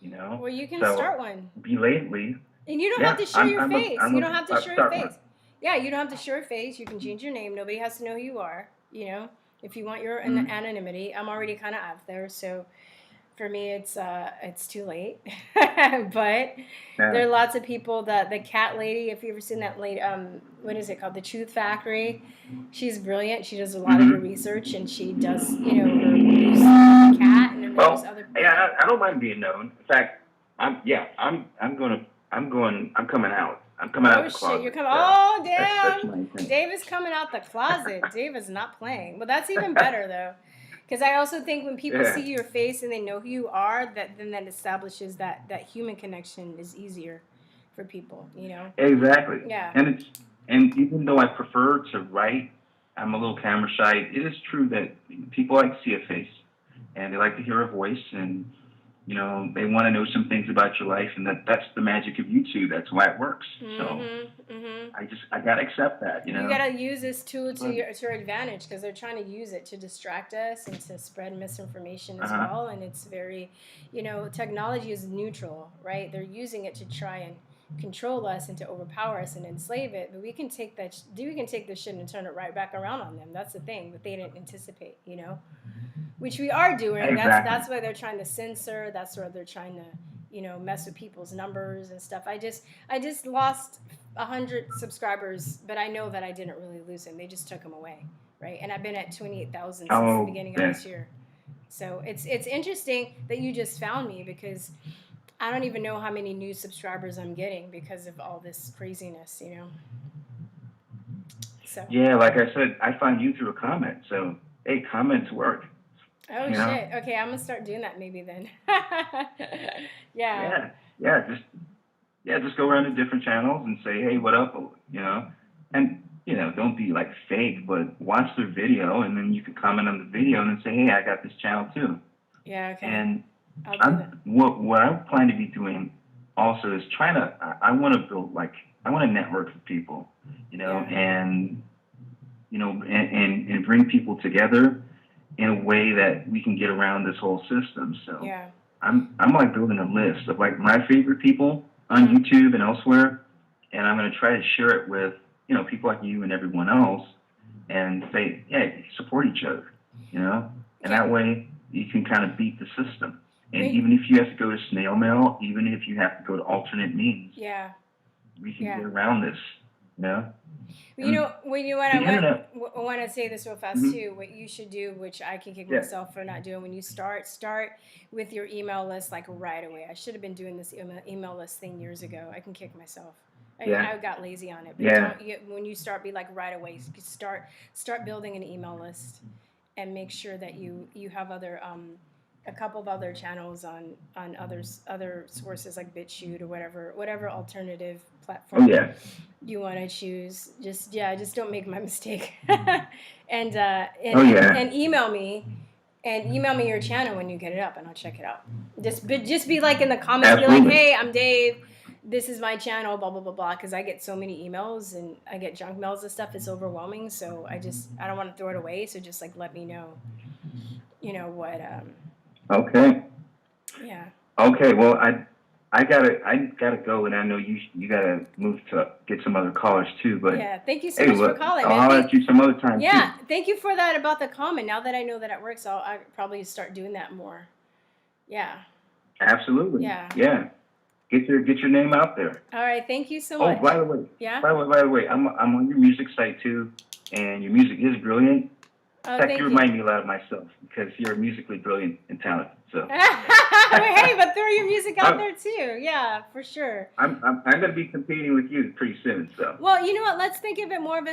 Well, you can start one belatedly, and you don't have to show your face. You don't have to show your face. One. Yeah, you don't have to show your face. You can change your name. Nobody has to know who you are. If you want your anonymity, I'm already kind of out there, so. For me, it's too late, but there are lots of people. The cat lady, if you've ever seen that lady, what is it called? The Truth Factory. She's brilliant. She does a lot of her research, and she does, her reviews of the cat and reviews other people. Yeah, I don't mind being known. In fact, I'm coming out. I'm coming out of the closet. You're coming. Oh, damn! Dave is coming out the closet. Dave is not playing. Well, that's even better though. Because I also think when people see your face and they know who you are, that establishes that human connection is easier for people, Exactly. Yeah. And even though I prefer to write, I'm a little camera shy. It is true that people like to see a face, and they like to hear a voice, and they want to know some things about your life, and that's the magic of YouTube. That's why it works. So I gotta accept that. You gotta use this tool to your advantage, because they're trying to use it to distract us and to spread misinformation as well. And it's very, technology is neutral, right? They're using it to try and control us and to overpower us and enslave it, but we can take this shit and turn it right back around on them. That's the thing, but they didn't anticipate, which we are doing. Exactly. That's why they're trying to censor. That's why they're trying to, mess with people's numbers and stuff. I just lost 100 subscribers, but I know that I didn't really lose them. They just took them away, right? And I've been at 28,000 since the beginning of this year. So it's interesting that you just found me, because I don't even know how many new subscribers I'm getting because of all this craziness, So. Yeah, like I said, I found you through a comment. So, hey, comments work. Oh, shit. Okay, I'm going to start doing that maybe then. Yeah. Just go around to different channels and say, hey, what up, and, don't be like fake, but watch their video, and then you can comment on the video and then say, hey, I got this channel too. Yeah, okay. And what I plan to be doing also is I want to build, I want to network with people, and bring people together in a way that we can get around this whole system. So yeah. I'm like building a list of like my favorite people on YouTube and elsewhere, and I'm going to try to share it with, people like you and everyone else, and say, hey, support each other, and that way you can kind of beat the system. And even if you have to go to snail mail, even if you have to go to alternate means, we can get around this, I want to say this real fast too. What you should do, which I can kick myself for not doing, when you start with your email list like right away. I should have been doing this email list thing years ago. I can kick myself. I got lazy on it. But when you start, be like right away. Start building an email list, and make sure that you have other a couple of other channels on other sources like BitChute or whatever alternative platform you want to choose. Just don't make my mistake. And email me. And email me your channel when you get it up, and I'll check it out. Just be like in the comments, be like, hey, I'm Dave. This is my channel, blah, blah, blah, blah. Because I get so many emails, and I get junk mails and stuff. It's overwhelming. So I don't want to throw it away. So just like let me know, what. Okay. Yeah. Okay. Well, I gotta go, and I know you gotta move to get some other callers too. But yeah, thank you so much for calling, man. I'll let you some other time. Yeah, too. Thank you for that about the comment. Now that I know that it works, I'll probably start doing that more. Yeah. Absolutely. Yeah. Yeah. Get your name out there. All right. Thank you so much. Oh, by the way. Yeah. By the way, I'm on your music site too, and your music is brilliant. Oh, in fact, you remind me a lot of myself because you're musically brilliant and talented. So. Hey, but throw your music out there too. Yeah, for sure. I'm gonna be competing with you pretty soon. So. Well, you know what? Let's think of it more of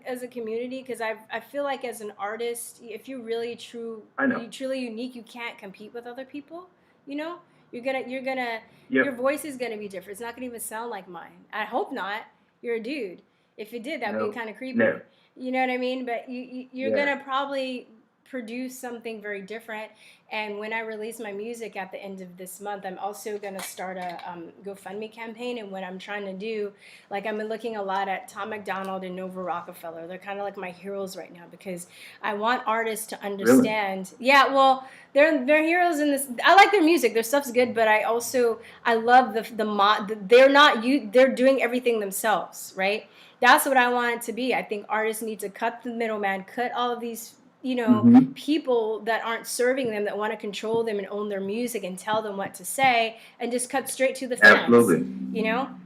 as a community, because I feel like as an artist, if you're really truly unique, you can't compete with other people. You're gonna your voice is gonna be different. It's not gonna even sound like mine. I hope not. You're a dude. If it did, that'd be kind of creepy. No. You know what I mean? But you're gonna probably produce something very different. And when I release my music at the end of this month, I'm also going to start a GoFundMe campaign. And what I'm trying to do, like I'm looking a lot at Tom MacDonald and Nova Rockefeller. They're kind of like my heroes right now, because I want artists to understand. Really? Yeah, well, they're heroes in this. I like their music. Their stuff's good, but I love they're doing everything themselves, right? That's what I want it to be. I think artists need to cut the middleman, cut all of these people that aren't serving them, that want to control them and own their music and tell them what to say, and just cut straight to the fans. Absolutely.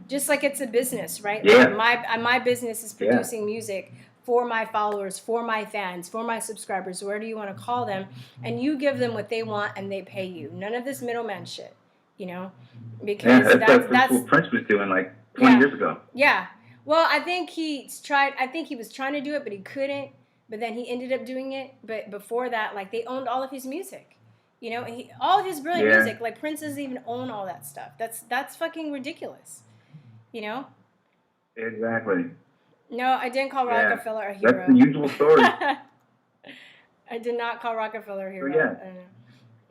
Just like it's a business, right? Yeah. Like my business is producing music for my followers, for my fans, for my subscribers, whatever you want to call them, and you give them what they want and they pay you. None of this middleman shit, because that's what Prince was doing like 20 years ago. Yeah. Well, I think he was trying to do it, but he couldn't. But then he ended up doing it. But before that, like, they owned all of his music. All of his brilliant music. Like, Prince doesn't even own all that stuff. That's fucking ridiculous. Exactly. No, I didn't call Rockefeller a hero. That's the usual story. I did not call Rockefeller a hero. Yeah. I don't know.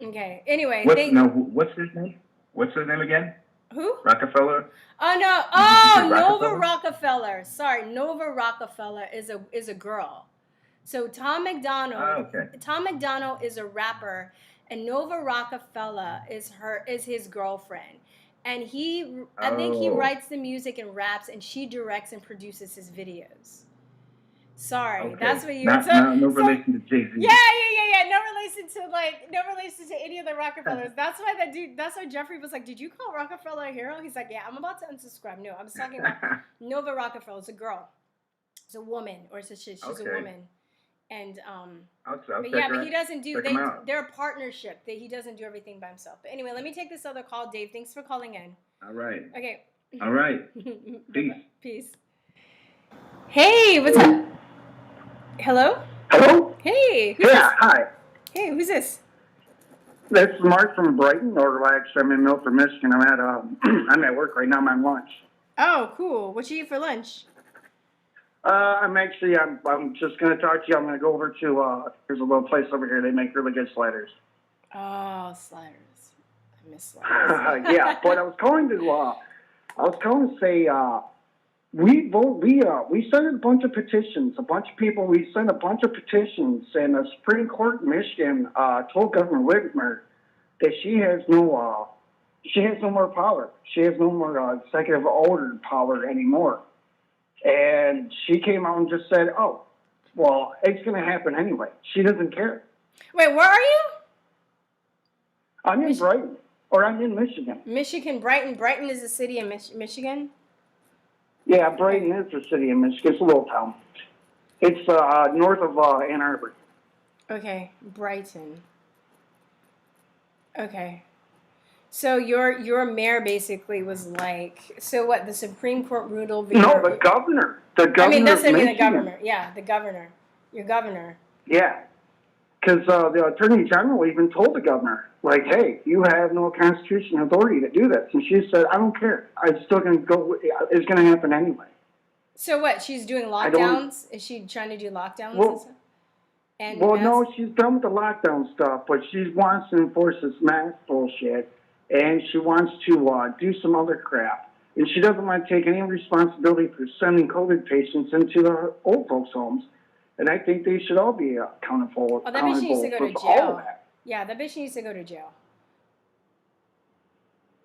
Okay. Anyway. What's his name? What's his name again? Who? Rockefeller. Oh no! Oh, Nova Rockefeller. Sorry, Nova Rockefeller is a girl. So Tom MacDonald. Tom MacDonald is a rapper, and Nova Rockefeller is his girlfriend. and I think he Oh. writes the music and raps, and she directs and produces his videos. Sorry, Okay. that's what you. No relation to Jay-Z. Yeah. No relation to any of the Rockefellers. That's why that dude. That's why Jeffrey was like, "Did you call Rockefeller a hero?" He's like, "Yeah, I'm about to unsubscribe." No, I was talking about Nova Rockefeller. It's a girl. It's a woman, or it's a shit. She's a woman. And but he doesn't do. They're a partnership. He doesn't do everything by himself. But anyway, let me take this other call, Dave. Thanks for calling in. All right. Okay. All right. Peace. Peace. Hey, what's up? Hello? Hello? Hey, who's this? Hi. Hey, who's this? This is Mark from Brighton, or actually I'm in Milford, Michigan. I'm at work right now. I'm on lunch. Oh, cool. What you eat for lunch? I'm just going to talk to you. I'm going to go over to, there's a little place over here. They make really good sliders. Oh, sliders. I miss sliders. Yeah, but I was calling to say, we sent a bunch of petitions. A bunch of people. We sent a bunch of petitions, and the Supreme Court in Michigan told Governor Whitmer that she has no more power. She has no more executive order power anymore. And she came out and just said, "Oh, well, it's going to happen anyway." She doesn't care. Wait, where are you? I'm in Brighton, or I'm in Michigan. Michigan, Brighton. Brighton is a city in Michigan. Yeah, Brighton is a city in Michigan. It's a little town. It's north of Ann Arbor. Okay, Brighton. Okay. So your mayor basically was like, so what? The Supreme Court ruled over. No, the governor. The governor. I mean, that's what I mean. The Michigan. governor. Yeah, the governor. Your governor. Yeah, because the attorney general even told the governor, like, "Hey, you have no constitutional authority to do this," and she said, "I don't care. I'm still going to go. It's going to happen anyway." So what? She's doing lockdowns? Is she trying to do lockdowns and stuff? And no, she's done with the lockdown stuff, but she wants to enforce this mask bullshit, and she wants to do some other crap. And she doesn't want to take any responsibility for sending COVID patients into the old folks' homes. And I think they should all be accountable. Oh, that bitch needs to go to jail. Yeah, that bitch needs to go to jail.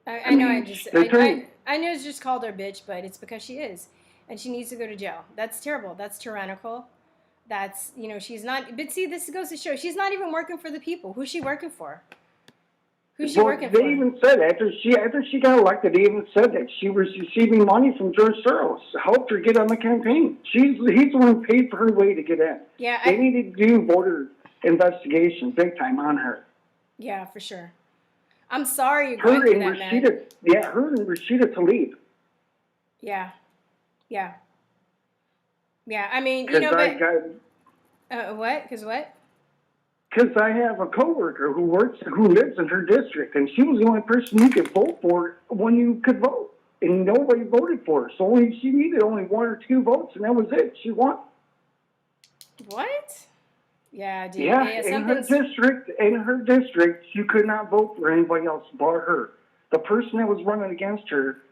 I know it's just called her bitch, but it's because she is. And she needs to go to jail. That's terrible. That's tyrannical. That's, she's not, but see, this goes to show, she's not even working for the people. Who's she working for? Who's she working for? They even said, after she got elected, they even said that she was receiving money from George Soros to help her get on the campaign. He's the one who paid for her way to get in. Yeah, they needed to do voter investigation big time on her. Yeah, for sure. I'm sorry you're going through that, man. Yeah, her and Rashida Tlaib. Yeah. Yeah. Yeah, I mean, what? Because what? Because I have a coworker who lives in her district, and she was the only person you could vote for when you could vote, and nobody voted for her. So she needed only 1 or 2 votes, and that was it. She won. What? Yeah, dude. Yeah, in her district, you could not vote for anybody else but her. The person that was running against her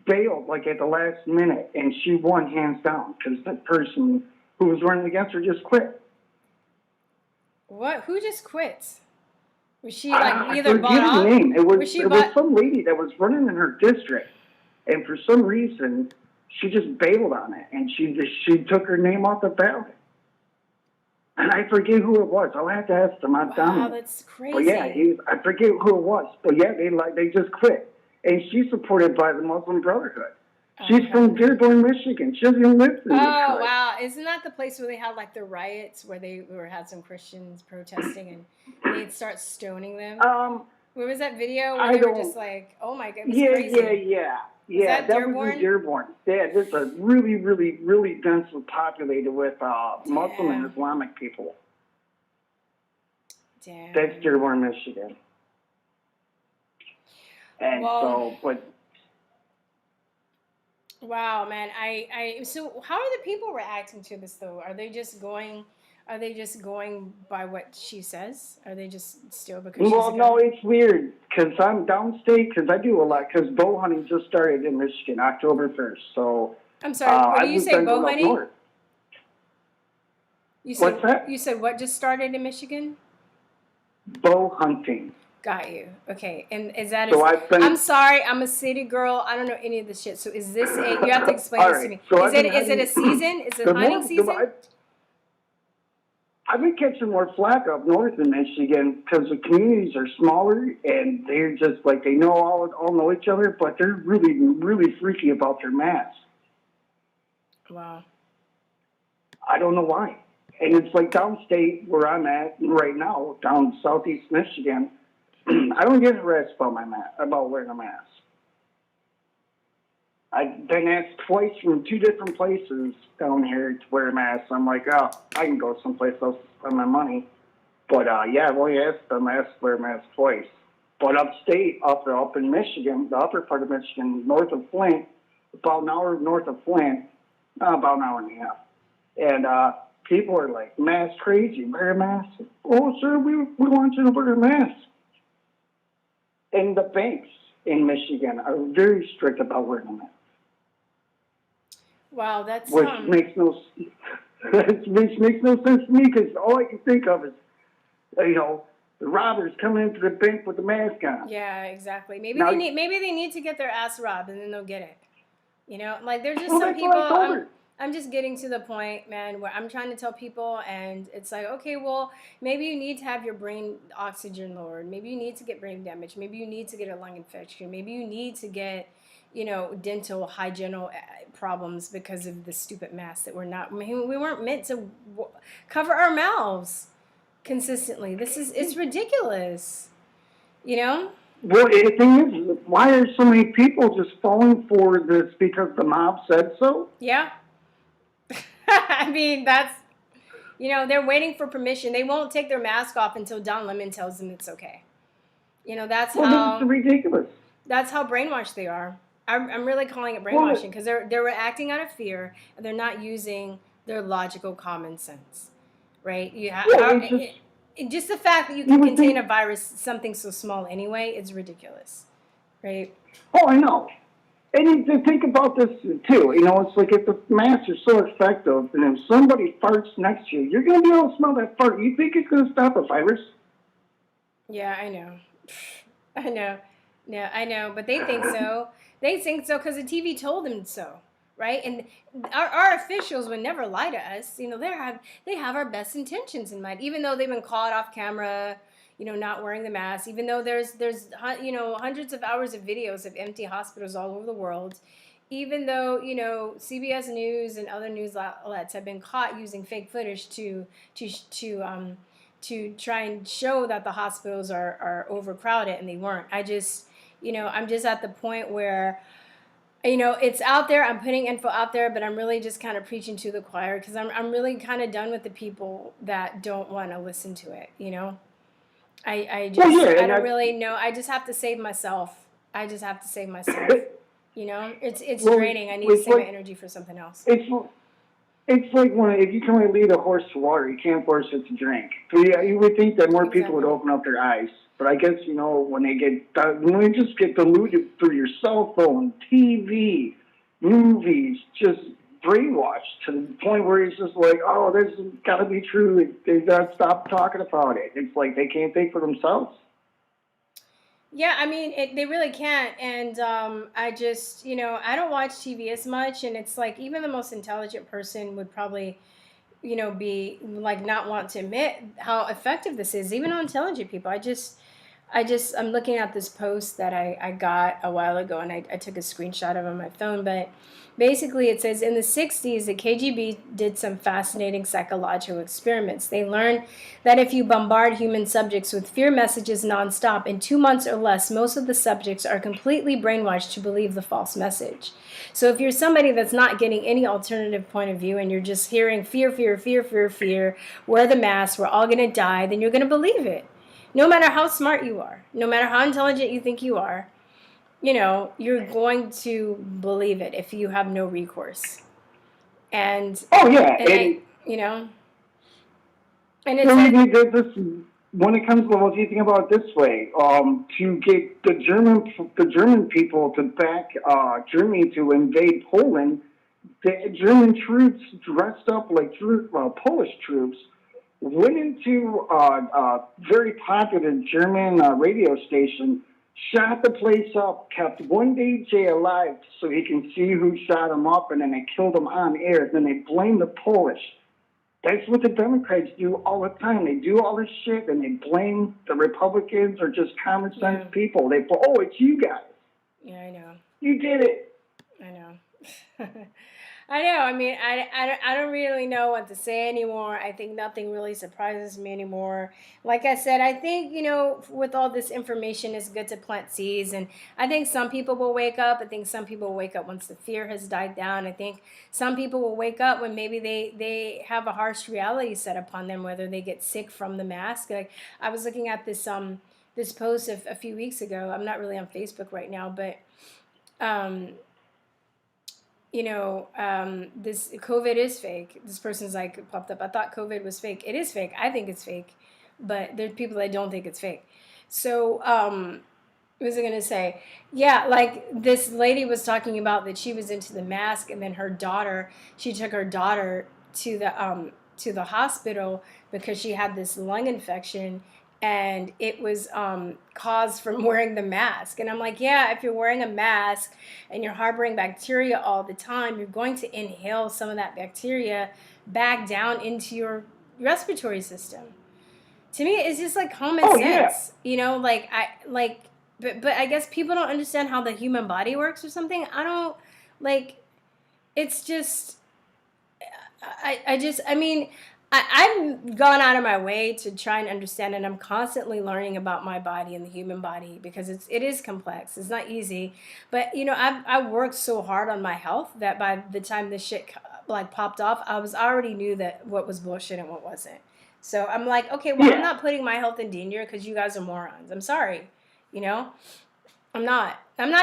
bailed at the last minute, and she won hands down because the person who was running against her just quit. What? Who just quits? Was she either bought off? Name. It was some lady that was running in her district, and for some reason she just bailed on it, and she took her name off the ballot. And I forget who it was. I'll have to ask them. Wow, that's crazy. But yeah, I forget who it was. But yeah, they just quit. And she's supported by the Muslim Brotherhood. She's from Dearborn, Michigan. She doesn't even live in Detroit. Oh, wow. Isn't that the place where they had the riots where they had some Christians protesting and they'd start stoning them? Where was that video where they were just oh my God, it was crazy. Yeah, that was in Dearborn. Yeah, this is really, really, really densely populated with Muslim and Islamic people. Damn. That's Dearborn, Michigan. And wow, man. So how are the people reacting to this though? Are they just going by what she says? Are they just still because no, it's weird because I'm downstate because I do a lot because bow hunting just started in Michigan October 1st. So I'm sorry, what do you say, bow hunting? What's that? You said what just started in Michigan? Bow hunting. Got you. Okay. And is that So I've been- I'm sorry, I'm a city girl. I don't know any of this shit. So is this you have to explain All this to right. me. So Is it a season? Is it hunting season? I've been catching more flack up north in Michigan because the communities are smaller and they're just like, they know all know each other, but they're really, really freaky about their masks. Wow. I don't know why. And it's like downstate where I'm at right now, down southeast Michigan, I don't get harassed about wearing a mask. I've been asked twice from 2 different places down here to wear a mask. I'm like, oh, I can go someplace else to spend my money. But yeah, I've only asked them to wear a mask twice. But upstate, up in Michigan, the upper part of Michigan, north of Flint, about an hour north of Flint, about an hour and a half. And people are like, mask crazy, wear a mask. Oh, sir, we want you to wear a mask. And the banks in Michigan are very strict about wearing a mask. Wow, that's Which makes no makes no sense to me because all I can think of is, the robbers coming into the bank with the mask on. Yeah, exactly. Maybe Now, they need to get their ass robbed and then they'll get it. Like there's just Well, some that's what I told people. her. I'm just getting to the point, man, where I'm trying to tell people, and it's like, okay, well, maybe you need to have your brain oxygen lowered. Maybe you need to get brain damage. Maybe you need to get a lung infection. Maybe you need to get, dental hygiene problems because of the stupid mask that we weren't meant to cover our mouths consistently. It's ridiculous, Well, the thing is, why are so many people just falling for this because the mob said so? Yeah. I mean, that's, they're waiting for permission. They won't take their mask off until Don Lemon tells them it's okay. That's This is ridiculous. That's how brainwashed they are. I'm really calling it brainwashing because they're acting out of fear and they're not using their logical common sense, right? Just the fact that you can contain a virus, something so small anyway, is ridiculous, right? Oh, I know. And to think about this too, it's like if the masks are so effective, and if somebody farts next to you, you're going to be able to smell that fart. You think it's going to stop a virus? Yeah, I know. I know. Yeah, I know. But they think so. They think so because the TV told them so, right? And our officials would never lie to us. They have our best intentions in mind, even though they've been caught off camera, not wearing the mask, even though there's hundreds of hours of videos of empty hospitals all over the world, even though, CBS News and other news outlets have been caught using fake footage to try and show that the hospitals are overcrowded, and they weren't. I'm just at the point where, it's out there. I'm putting info out there, but I'm really just kind of preaching to the choir because I'm really kind of done with the people that don't want to listen to it, I don't really know. I just have to save myself. It's draining. I need to save my energy for something else. It's like if you can only lead a horse to water, you can't force it to drink. So yeah, you would think that more people would open up their eyes. But I guess, when they just get deluded through your cell phone, TV, movies, just brainwashed to the point where it's just like, oh, this has got to be true. They got to stop talking about it. It's like they can't think for themselves. Yeah, I mean, they really can't. And I just, I don't watch TV as much. And it's like even the most intelligent person would probably, be like not want to admit how effective this is, even on intelligent people. I'm looking at this post that I got a while ago, and I took a screenshot of it on my phone. But basically it says, in the 60s, the KGB did some fascinating psychological experiments. They learned that if you bombard human subjects with fear messages nonstop, in 2 months or less, most of the subjects are completely brainwashed to believe the false message. So if you're somebody that's not getting any alternative point of view and you're just hearing fear, fear, fear, fear, fear, wear the mask, we're all going to die, then you're going to believe it. No matter how smart you are, no matter how intelligent you think you are, you're going to believe it if you have no recourse. And oh yeah, and it's this, when it comes to, if you think about it this way, to get the German people to back Germany to invade Poland, the German troops dressed up like Polish troops went into a very popular German radio station, shot the place up, kept one DJ alive so he can see who shot him up, and then they killed him on air. Then they blamed the Polish. That's what the Democrats do all the time. They do all this shit, and they blame the Republicans or just common sense people. They go, oh, it's you guys. Yeah, I know. You did it. I know. I know. I mean, I don't really know what to say anymore. I think nothing really surprises me anymore. Like I said, I think, with all this information, it's good to plant seeds. And I think some people will wake up. I think some people will wake up once the fear has died down. I think some people will wake up when maybe they have a harsh reality set upon them, whether they get sick from the mask. Like, I was looking at this post a few weeks ago. I'm not really on Facebook right now, but this COVID is fake. This person's like popped up. I thought COVID was fake. It is fake. I think it's fake, but there's people that don't think it's fake. So, what was I gonna say? Yeah, like this lady was talking about that she was into the mask, and then she took her daughter to the hospital because she had this lung infection. And it was caused from wearing the mask. And I'm like, yeah, if you're wearing a mask and you're harboring bacteria all the time, you're going to inhale some of that bacteria back down into your respiratory system. To me, it's just like common sense. Yeah. But I guess people don't understand how the human body works or something. I don't, it's just, I've gone out of my way to try and understand, and I'm constantly learning about my body and the human body because it is complex. It's not easy, but I've worked so hard on my health that by the time this shit popped off, I already knew that what was bullshit and what wasn't. So I'm like, okay, well, I'm not putting my health in danger because you guys are morons. I'm sorry, I'm not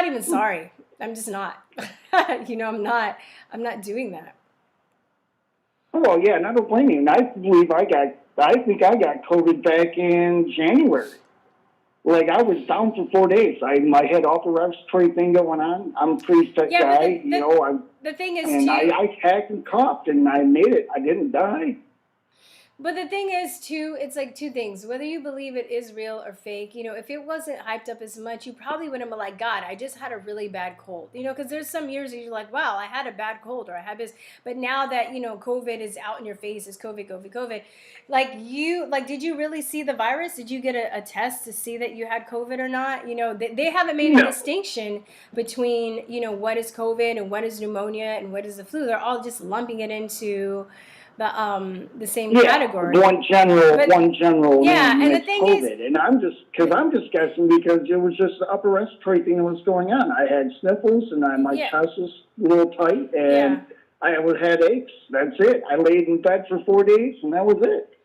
even sorry. I'm just not. I'm not doing that. Well, yeah, and I don't blame you. And I think I got COVID back in January. Like, I was down for 4 days. I had upper respiratory thing going on. I'm a pretty sick guy, The thing is, and I hacked and coughed, and I made it. I didn't die. But the thing is, too, it's like two things. Whether you believe it is real or fake, if it wasn't hyped up as much, you probably wouldn't be like, God, I just had a really bad cold. Because there's some years where you're like, wow, I had a bad cold or I had this. But now that, COVID is out in your face, it's COVID. Did you really see the virus? Did you get a test to see that you had COVID or not? They haven't made a distinction between, what is COVID and what is pneumonia and what is the flu. They're all just lumping it into the same category. One general. Yeah, and the thing COVID. And I'm just guessing because it was just the upper respiratory thing that was going on. I had sniffles and my chest was a little tight and I had headaches. That's it. I laid in bed for 4 days and that was it.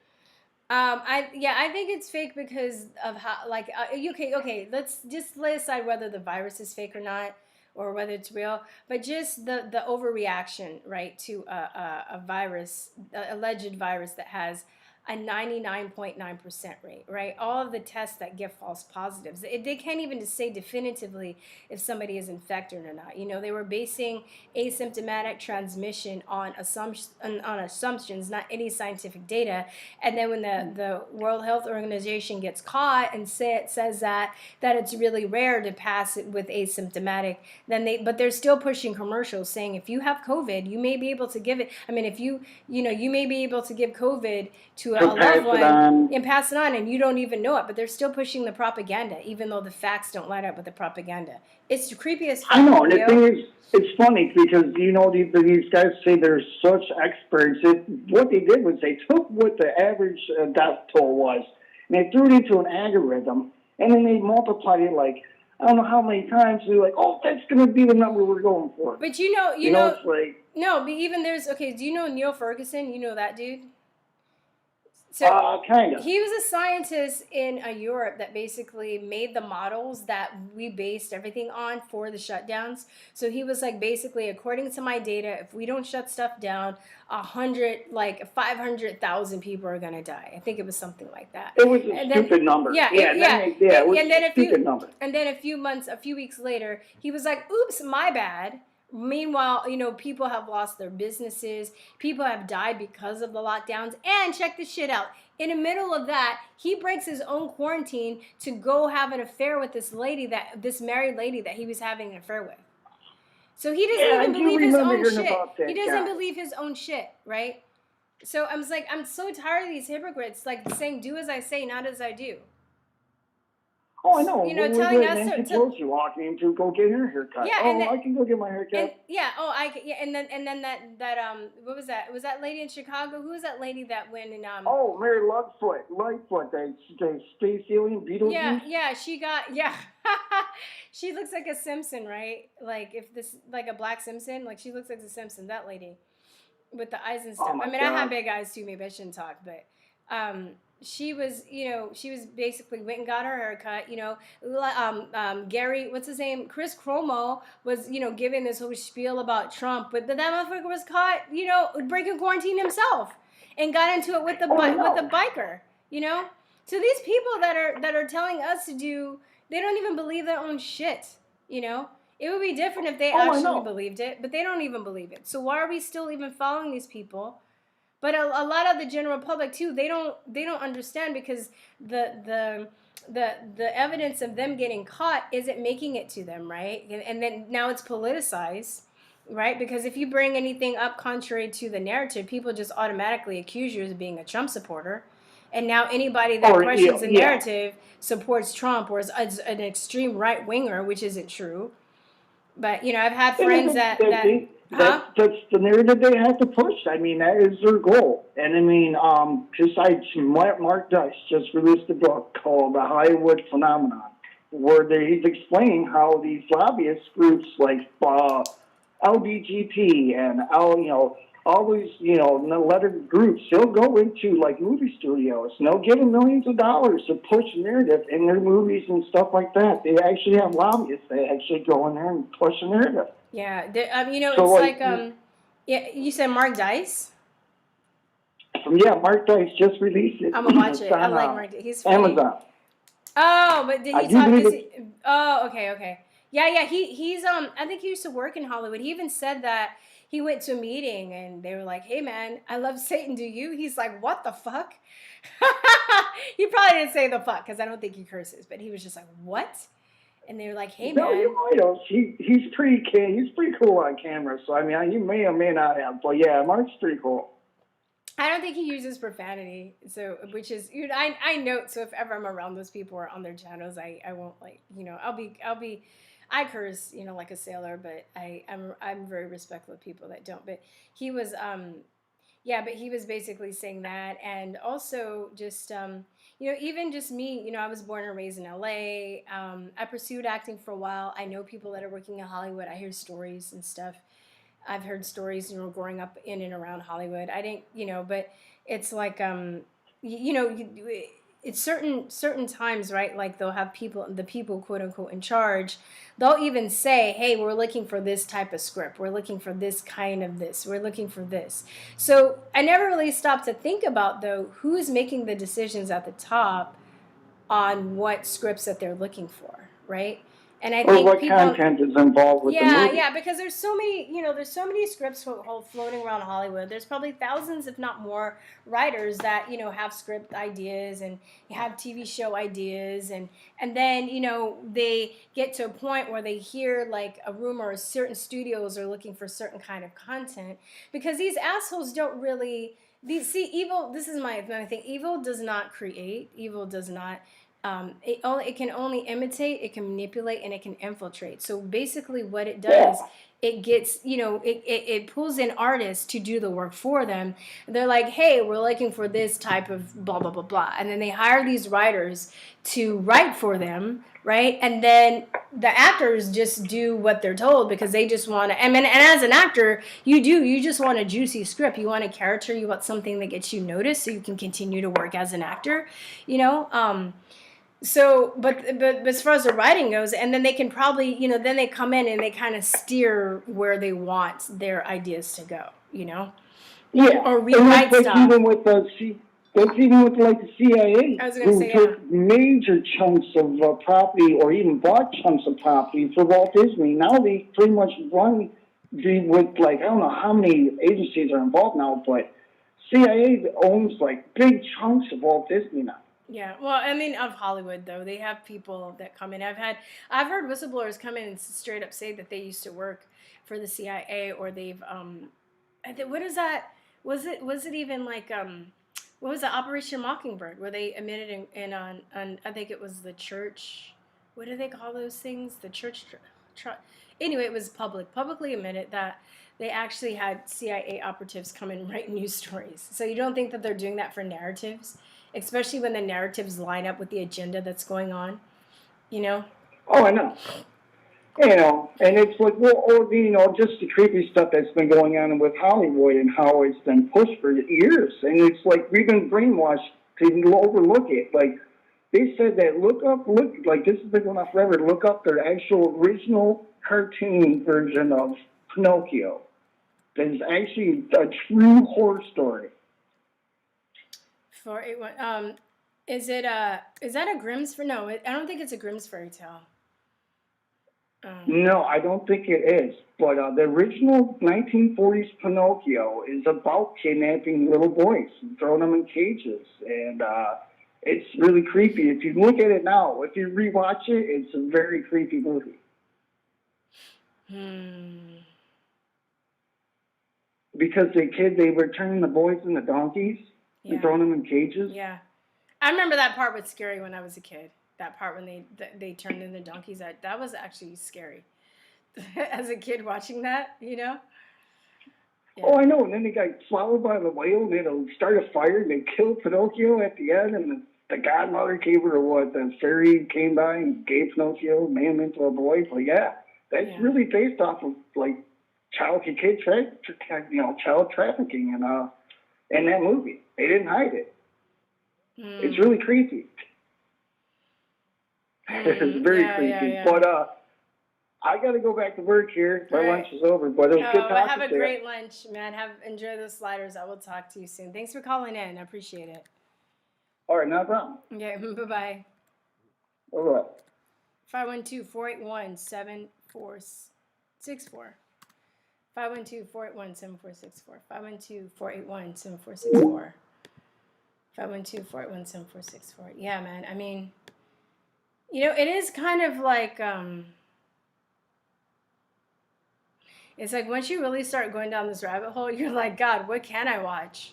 I think it's fake because of how okay. Let's just lay aside whether the virus is fake or not, or whether it's real, but just the overreaction, right, to a virus, alleged virus that has a 99.9% rate, right? All of the tests that give false positives, they can't even say definitively if somebody is infected or not. They were basing asymptomatic transmission on assumptions, not any scientific data. And then when the World Health Organization gets caught and says that it's really rare to pass it with asymptomatic, but they're still pushing commercials saying if you have COVID, you may be able to give it. I mean, if you may be able to give COVID to a loved one and pass it on, and you don't even know it, but they're still pushing the propaganda, even though the facts don't line up with the propaganda. It's the creepiest. I know, and the thing is, it's funny because these guys say they're such experts. What they did was they took what the average death toll was, and they threw it into an algorithm, and then they multiplied it like I don't know how many times. They're like, oh, that's going to be the number we're going for. But it's like no, but even there's do you know Neil Ferguson? You know that dude? So kind of. He was a scientist in Europe that basically made the models that we based everything on for the shutdowns. So he was like, basically, according to my data, if we don't shut stuff down, 500,000 people are gonna die. I think it was something like that. It was a stupid number. Yeah. It was a stupid number. And then a few weeks later, he was like, "Oops, my bad." Meanwhile, people have lost their businesses. People have died because of the lockdowns. And check this shit out. In the middle of that, he breaks his own quarantine to go have an affair with this married lady that he was having an affair with. So he doesn't even believe his own shit. He doesn't believe his own shit, right? So I'm just like, I'm so tired of these hypocrites, like saying, "Do as I say, not as I do." Oh, I know. You know, We're telling good. us Nancy Pelosi walking in to go get her haircut. Yeah, oh, and then, I can go get my haircut. And, yeah. Oh, I can. Yeah, and then that what was that? Was that lady in Chicago? Who was that lady that went and Oh, Mary Lightfoot, the space alien Beetlejuice. Yeah. She got she looks like a Simpson, right? Like like a black Simpson. Like she looks like a Simpson. That lady with the eyes and stuff. Oh, I mean, God. I have big eyes too. Maybe I shouldn't talk, but she was basically went and got her haircut. Gary, what's his name? Chris Cuomo was, giving this whole spiel about Trump, but that motherfucker was caught, breaking quarantine himself and got into it with the biker, So these people that are telling us to do, they don't even believe their own shit, It would be different if they actually believed it, but they don't even believe it. So why are we still even following these people? But a lot of the general public too, they don't understand, because the evidence of them getting caught isn't making it to them, right? And then now it's politicized, right? Because if you bring anything up contrary to the narrative, people just automatically accuse you of being a Trump supporter. And now anybody that questions the narrative supports Trump or is an extreme right winger, which isn't true. But I've had friends That's the narrative they have to push. I mean, that is their goal. And I mean, besides, Mark Dice just released a book called The Hollywood Phenomenon, where he's explaining how these lobbyist groups like LBGP and all these lettered groups, they'll go into like movie studios and they'll give them millions of dollars to push narrative in their movies and stuff like that. They actually have lobbyists that actually go in there and push the narrative. Yeah, So, you said Mark Dice? Yeah, Mark Dice just released it. I'm gonna watch it. I like Mark Dice. He's funny. Amazon. Oh, but did he talk? Oh, okay. Yeah. He's I think he used to work in Hollywood. He even said that he went to a meeting and they were like, "Hey man, I love Satan. Do you?" He's like, "What the fuck?" He probably didn't say the fuck because I don't think he curses, but he was just like, "What?" And they were like, "Hey, no, man." You might have. He's pretty cool on camera. So I mean, you may or may not have. But yeah, Mark's pretty cool. I don't think he uses profanity. So, which is, I note. So if ever I'm around those people or on their channels, I won't I curse, like a sailor, but I'm very respectful of people that don't. But he was, but he was basically saying that, and also just. Even just me, I was born and raised in LA. I pursued acting for a while. I know people that are working in Hollywood. I hear stories and stuff. I've heard stories, growing up in and around Hollywood. I didn't, but it's like, it's certain times, right? Like they'll have the people, quote unquote, in charge. They'll even say, "Hey, we're looking for this type of script. We're looking for this kind of this. We're looking for this." So I never really stopped to think about, though, who's making the decisions at the top on what scripts that they're looking for, right? And I think what content is involved with the movie. Yeah, because there's so many scripts floating around Hollywood. There's probably thousands, if not more, writers that, have script ideas and have TV show ideas. And then, they get to a point where they hear like a rumor certain studios are looking for certain kind of content, because these assholes don't really, evil, this is my thing, evil does not create, evil does not, it can only imitate, it can manipulate, and it can infiltrate. So basically what it does, it gets, it pulls in artists to do the work for them. They're like, "Hey, we're looking for this type of blah, blah, blah, blah." And then they hire these writers to write for them, right? And then the actors just do what they're told, because they just want to, and as an actor, you just want a juicy script. You want a character, you want something that gets you noticed so you can continue to work as an actor, So, but as far as the writing goes, and then they can probably, then they come in and they kind of steer where they want their ideas to go, Yeah. Or rewrite stuff. That's even with the CIA, I was going to say, took major chunks of property, or even bought chunks of property for Walt Disney. Now they pretty much run with, like, I don't know how many agencies are involved now, but CIA owns like big chunks of Walt Disney now. Yeah, well, I mean, of Hollywood though, they have people that come in. I've heard whistleblowers come in and straight up say that they used to work for the CIA, or they've what is that? Was it even like what was it, Operation Mockingbird, where they admitted in on I think it was the church. What do they call those things? The church. Anyway, it was publicly admitted that they actually had CIA operatives come and write news stories. So you don't think that they're doing that for narratives, especially when the narratives line up with the agenda that's going on, you know? Oh, I know. You know, and it's like, well, or, you know, just the creepy stuff that's been going on with Hollywood and how it's been pushed for years. And it's like we've been brainwashed to overlook it. Like, they said that look, like this has been going on forever, look up their actual original cartoon version of Pinocchio. That is actually a true horror story. 481. Is that a Grimm's no? I don't think it's a Grimm's fairy tale. No, I don't think it is. But the original 1940s Pinocchio is about kidnapping little boys and throwing them in cages. And it's really creepy. If you look at it now, if you rewatch it, it's a very creepy movie. Because they were turning the boys into donkeys and throwing them in cages. Yeah. I remember that part was scary when I was a kid. That part when they turned into donkeys, that was actually scary. As a kid watching that, you know? Yeah. Oh, I know. And then they got swallowed by the whale, and they started a fire, and they killed Pinocchio at the end, and the godmother gave her the fairy came by and gave Pinocchio, made him into a boy. But yeah, that's really based off of like child trafficking, and in that movie, they didn't hide it. It's really creepy. It's very creepy. Yeah. But I got to go back to work here. My lunch is over, but it was good talking to you. Have a great lunch, man. Enjoy those sliders. I will talk to you soon. Thanks for calling in. I appreciate it. All right, no problem. Okay, bye-bye. All right. 512-481-7464. 512-481-7464. 512-481-7464. 512-481-7464. Yeah, man. I mean, you know, it is kind of like, it's like once you really start going down this rabbit hole, you're like, God, what can I watch?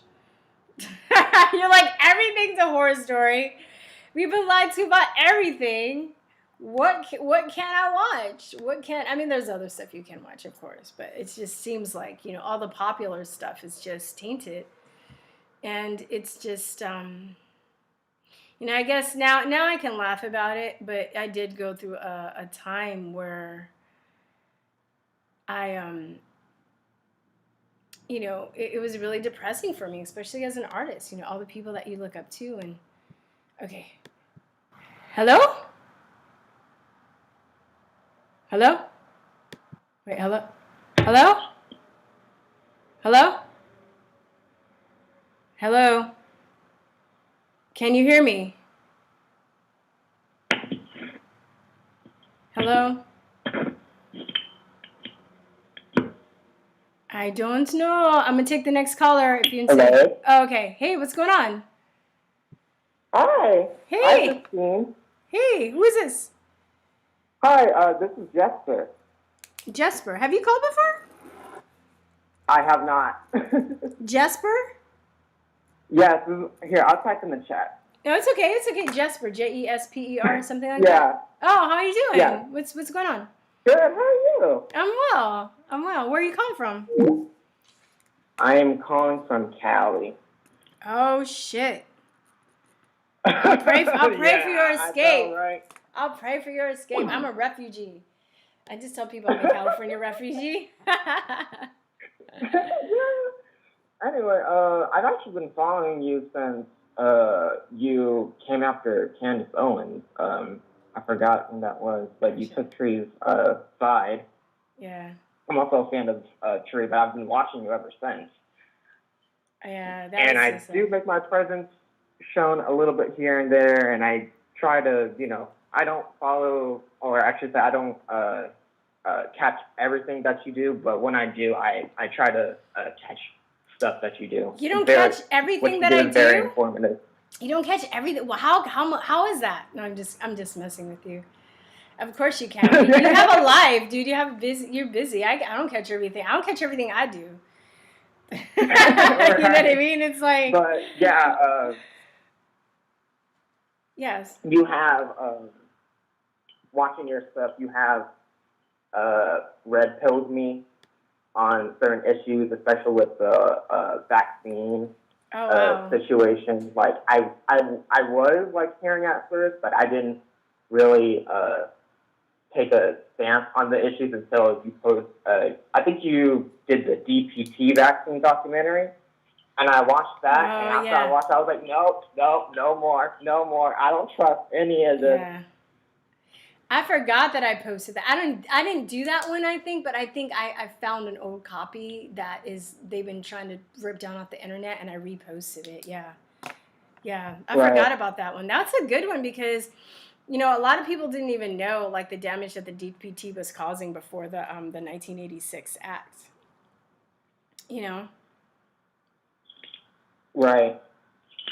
You're like, everything's a horror story. We've been lied to about everything. What can I watch? I mean, there's other stuff you can watch, of course, but it just seems like, you know, all the popular stuff is just tainted. And it's just, you know, I guess now I can laugh about it, but I did go through a time where I, you know, it was really depressing for me, especially as an artist, you know, all the people that you look up to. And okay. Hello? Hello? Wait, hello? Hello? Hello? Hello? Can you hear me? Hello? I don't know. I'm going to take the next caller if you insist. Hello? Oh, okay. Hey, what's going on? Hi. Hey. Hi, Virstyne. Hey, who is this? Hi, this is Jesper. Jesper. Have you called before? I have not. Jesper? Yes. Here, I'll type in the chat. No, it's okay. It's okay. Jesper. Jesper, something like that. Yeah. Oh, how are you doing? Yeah. What's going on? Good. How are you? I'm well. Where are you calling from? I am calling from Cali. Oh, shit. I'll pray for your escape. I know, right? I'll pray for your escape. I'm a refugee. I just tell people I'm a California refugee. Anyway, I've actually been following you since you came after Candace Owens. I forgot when that was, but you took Tree's side. Yeah. I'm also a fan of Tree, but I've been watching you ever since. Yeah, and I do make my presence shown a little bit here and there, and I try to, you know, I don't follow, or actually say I don't catch everything that you do, but when I do, I try to catch stuff that you do. You don't Very- catch everything what you that do I is very do? informative. You don't catch everything. Well, how is that? No, I'm just messing with you. Of course you can. You have a life, dude. You're busy. I don't catch everything. I don't catch everything I do. You know what I mean? It's like, But yeah, yes. you have watching your stuff. You have red pilled me on certain issues, especially with the vaccine situation. Like I was like hearing at first, but I didn't really take a stance on the issues until you post. I think you did the DPT vaccine documentary, and I watched that. And after I watched, I was like, no more. I don't trust any of this. Yeah. I forgot that I posted that. I didn't do that one, I think, but I think I found an old copy that they've been trying to rip down off the internet, and I reposted it. Yeah. I forgot about that one. That's a good one because, you know, a lot of people didn't even know like the damage that the DPT was causing before the 1986 Act. You know. Right.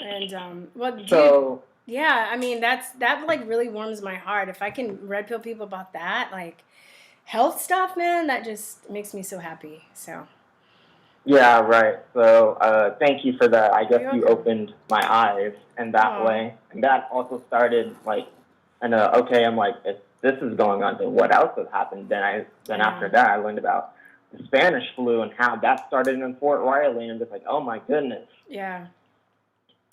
And well, dude. So, yeah, I mean that like really warms my heart. If I can red pill people about that, like health stuff, man, that just makes me so happy. So. Yeah, right. So thank you for that. I guess you opened my eyes in that way, and that also started like, and okay, I'm like, if this is going on, then what else has happened? Then after that, I learned about the Spanish flu and how that started in Fort Riley, and I'm just like, oh my goodness. Yeah.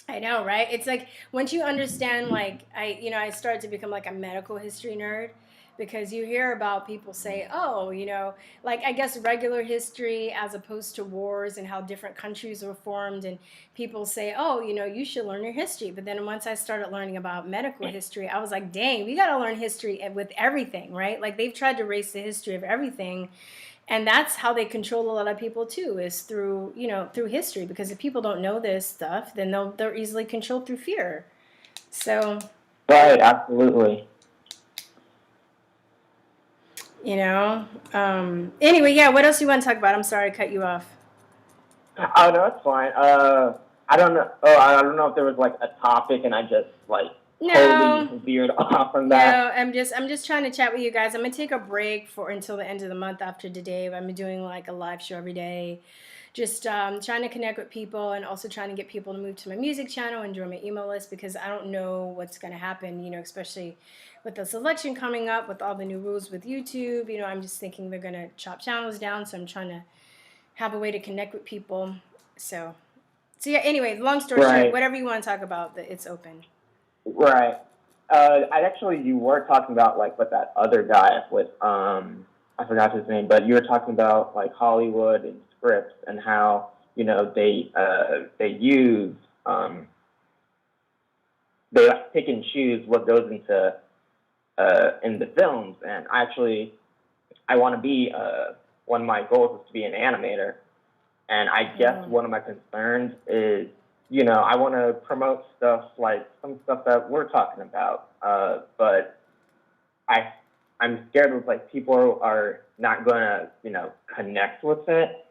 I know, right? It's like once you understand, like I started to become like a medical history nerd because you hear about people say, oh, you know, like I guess regular history as opposed to wars and how different countries were formed, and people say, oh, you know, you should learn your history. But then once I started learning about medical history, I was like, dang, we got to learn history with everything, right? Like they've tried to erase the history of everything. And that's how they control a lot of people too, is through history. Because if people don't know this stuff, then they're easily controlled through fear. So. Right. Absolutely. You know. Anyway, yeah. What else do you want to talk about? I'm sorry, I cut you off. Oh no, it's fine. I don't know. Oh, I don't know if there was like a topic, and I just like. Totally veered off from that. No, I'm just trying to chat with you guys. I'm gonna take a break until the end of the month after today. I'm doing like a live show every day, just trying to connect with people and also trying to get people to move to my music channel and join my email list because I don't know what's gonna happen. You know, especially with this election coming up, with all the new rules with YouTube. You know, I'm just thinking they're gonna chop channels down. So I'm trying to have a way to connect with people. So yeah. Anyway, long story short, whatever you want to talk about, it's open. Right. You were talking about like with that other guy with I forgot his name, but you were talking about like Hollywood and scripts and how, you know, they use they like pick and choose what goes into in the films, and I want to be one of my goals is to be an animator, and I guess one of my concerns is, you know, I want to promote stuff like some stuff that we're talking about, but I'm scared of like people are not going to, you know, connect with it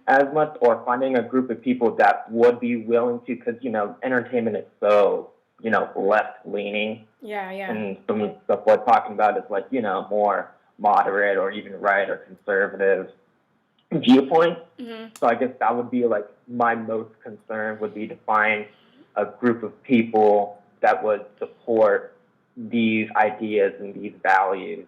as much, or finding a group of people that would be willing to, because, you know, entertainment is so, you know, left leaning. Yeah. And some of the stuff we're talking about is like, you know, more moderate or even right or conservative viewpoint. So I guess that would be like my most concern would be to find a group of people that would support these ideas and these values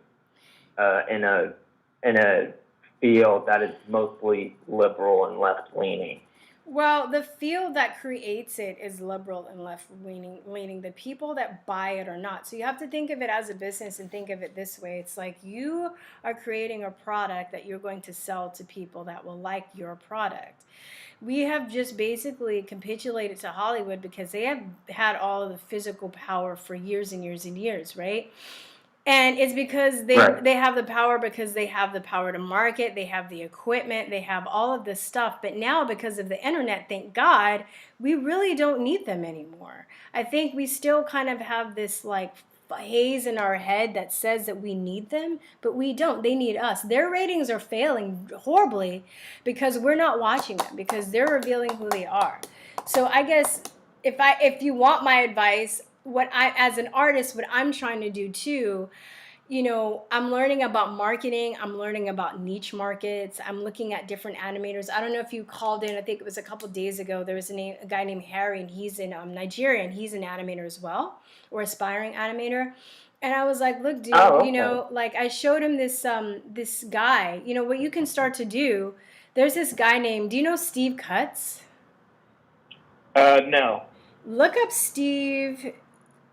in a field that is mostly liberal and left leaning. Well, the field that creates it is liberal and left-leaning. The people that buy it are not. So you have to think of it as a business and think of it this way. It's like you are creating a product that you're going to sell to people that will like your product. We have just basically capitulated to Hollywood because they have had all of the physical power for years and years and years, right? And it's because they have the power because they have the power to market, they have the equipment, they have all of this stuff. But now because of the internet, thank God, we really don't need them anymore. I think we still kind of have this like haze in our head that says that we need them, but we don't. They need us. Their ratings are failing horribly because we're not watching them, because they're revealing who they are. So I guess if you want my advice, as an artist, what I'm trying to do too, I'm learning about marketing. I'm learning about niche markets. I'm looking at different animators. I don't know if you called in, I think it was a couple days ago, there was a guy named Harry, and he's in Nigeria, and he's an animator as well, or aspiring animator. And I was like, look, dude, like I showed him this guy, what you can start to do. There's this guy named, do you know Steve Cutts? No. Look up Steve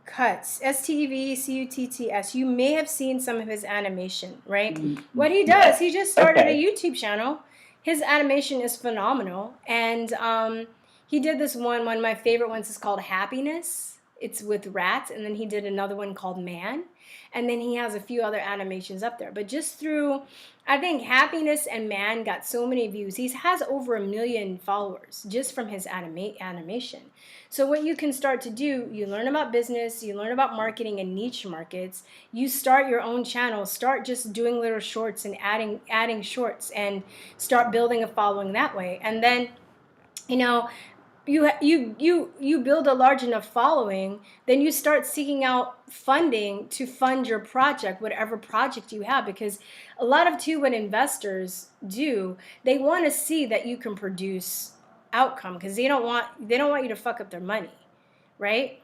Cutts, STEVCUTTS. You may have seen some of his animation, right? What he does, he just started a YouTube channel. His animation is phenomenal. And he did this one of my favorite ones is called Happiness. It's with rats. And then he did another one called Man. And then he has a few other animations up there. But just through, I think Happiness and Man got so many views. He has over 1 million followers just from his animation. So what you can start to do, you learn about business, you learn about marketing and niche markets, you start your own channel, start just doing little shorts and adding shorts and start building a following that way. And then, you build a large enough following, then you start seeking out funding to fund your project, whatever project you have, because a lot of what investors do, they want to see that you can produce outcome, because they don't want you to fuck up their money, right?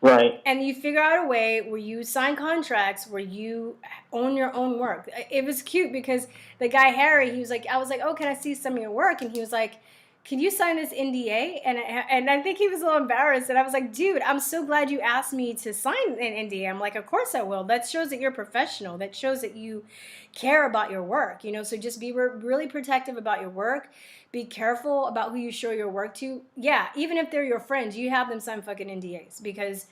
Right. And you figure out a way where you sign contracts where you own your own work. It was cute because the guy Harry, he was like, I was like, oh, can I see some of your work? And he was like, can you sign this NDA? And I think he was a little embarrassed. And I was like, dude, I'm so glad you asked me to sign an NDA. I'm like, of course I will. That shows that you're professional. That shows that you care about your work. So just be really protective about your work. Be careful about who you show your work to. Yeah, even if they're your friends, you have them sign fucking NDAs, because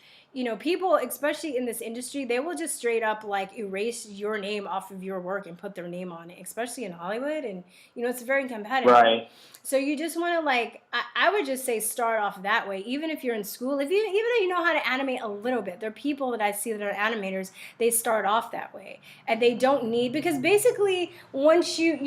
people, especially in this industry, they will just straight up like erase your name off of your work and put their name on it, especially in Hollywood. And, it's very competitive. Right. So you just want to I would just say start off that way. Even if you're in school, even though you know how to animate a little bit, there are people that I see that are animators, they start off that way. And they don't need, because basically once you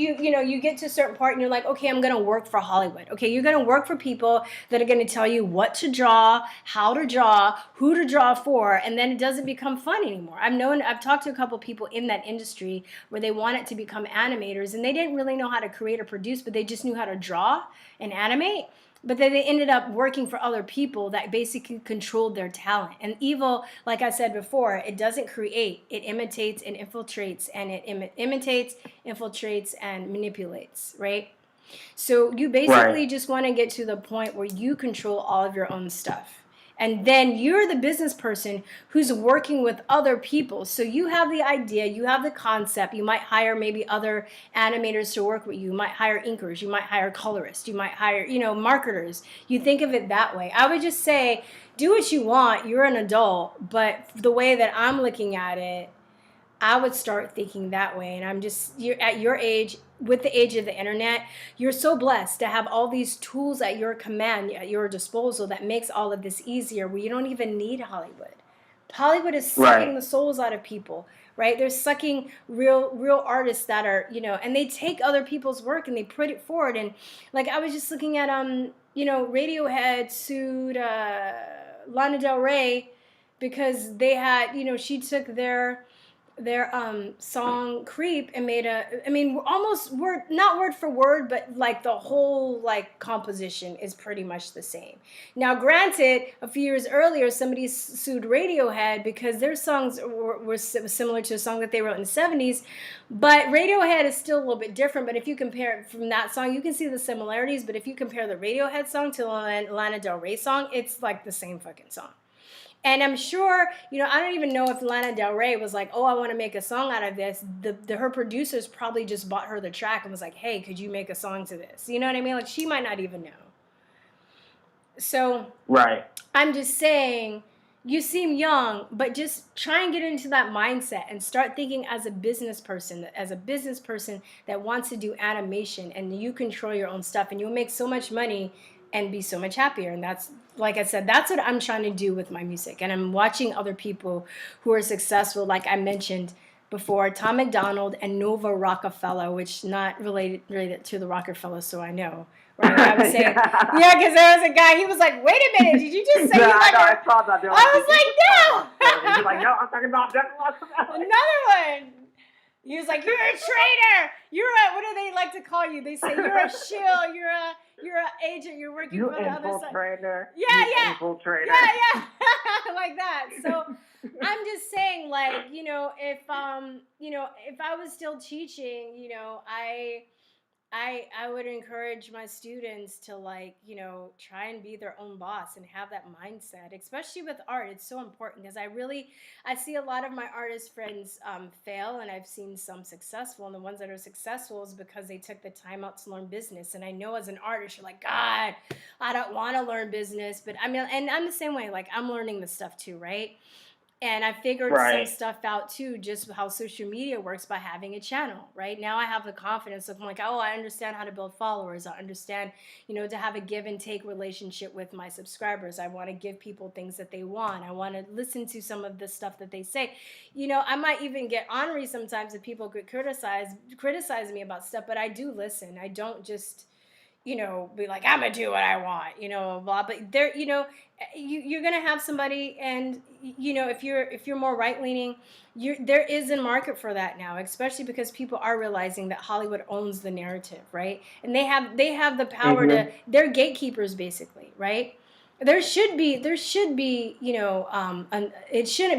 get to a certain part and you're like, okay, I'm going to work for Hollywood. Okay, you're going to work for people that are going to tell you what to draw, how to draw, who to draw for, and then it doesn't become fun anymore. I've talked to a couple people in that industry where they wanted to become animators and they didn't really know how to create or produce, but they just knew how to draw and animate. But then they ended up working for other people that basically controlled their talent. And evil, like I said before, it doesn't create, it imitates and infiltrates, and it imitates, infiltrates, and manipulates, right? So you basically just want to get to the point where you control all of your own stuff. And then you're the business person who's working with other people. So you have the idea, you have the concept. You might hire maybe other animators to work with you. You might hire inkers. You might hire colorists. You might hire, marketers. You think of it that way. I would just say, do what you want. You're an adult. But the way that I'm looking at it, I would start thinking that way. And you're at your age, with the age of the internet, you're so blessed to have all these tools at your command, at your disposal, that makes all of this easier, where you don't even need Hollywood. Hollywood is sucking the souls out of people, right? They're sucking real artists that are, and they take other people's work and they put it forward. And like, I was just looking at, Radiohead sued Lana Del Rey because they had, she took their song Creep and made almost not word for word, but like the whole composition is pretty much the same. Now granted, a few years earlier somebody sued Radiohead because their songs were similar to a song that they wrote in the 70s, but Radiohead is still a little bit different. But if you compare it from that song, you can see the similarities. But if you compare the Radiohead song to the Lana Del Rey song, it's like the same fucking song. And I'm sure, I don't even know if Lana Del Rey was like, oh, I want to make a song out of this. Her producers probably just bought her the track and was like, hey, could you make a song to this? You know what I mean? Like, she might not even know. So I'm just saying, you seem young, but just try and get into that mindset and start thinking as a business person that wants to do animation, and you control your own stuff, and you'll make so much money and be so much happier. And that's like I said, that's what I'm trying to do with my music. And I'm watching other people who are successful, like I mentioned before, Tom McDonald and Nova Rockefeller, which not related to the Rockefeller, so I know. Right? I was saying, yeah, because there was a guy, he was like, wait a minute, did you just say you like I saw that. I was like, no. He's like, no, I'm talking about Devin Rockefeller. Another one. He was like, you're a traitor. You're a, what do they like to call you? They say you're a shill. You're an agent. You're working for the other side. Yeah. Infiltrator. Yeah. Like that. So I'm just saying, like, if I was still teaching, I would encourage my students to, like, try and be their own boss and have that mindset, especially with art. It's so important because I see a lot of my artist friends fail, and I've seen some successful, and the ones that are successful is because they took the time out to learn business. And I know as an artist, you're like, God, I don't want to learn business, but I mean, and I'm the same way, like I'm learning this stuff too, right? And I figured some stuff out too, just how social media works by having a channel, right? Now I have the confidence of, like, oh, I understand how to build followers. I understand, to have a give and take relationship with my subscribers. I want to give people things that they want. I want to listen to some of the stuff that they say. I might even get ornery sometimes if people could criticize me about stuff, but I do listen. I don't just, be like, I'm gonna do what I want, blah. But there, you're gonna have somebody, and if you're more right leaning, there is a market for that now, especially because people are realizing that Hollywood owns the narrative, right? And they have the power to, they're gatekeepers basically, right? There should be, it shouldn't be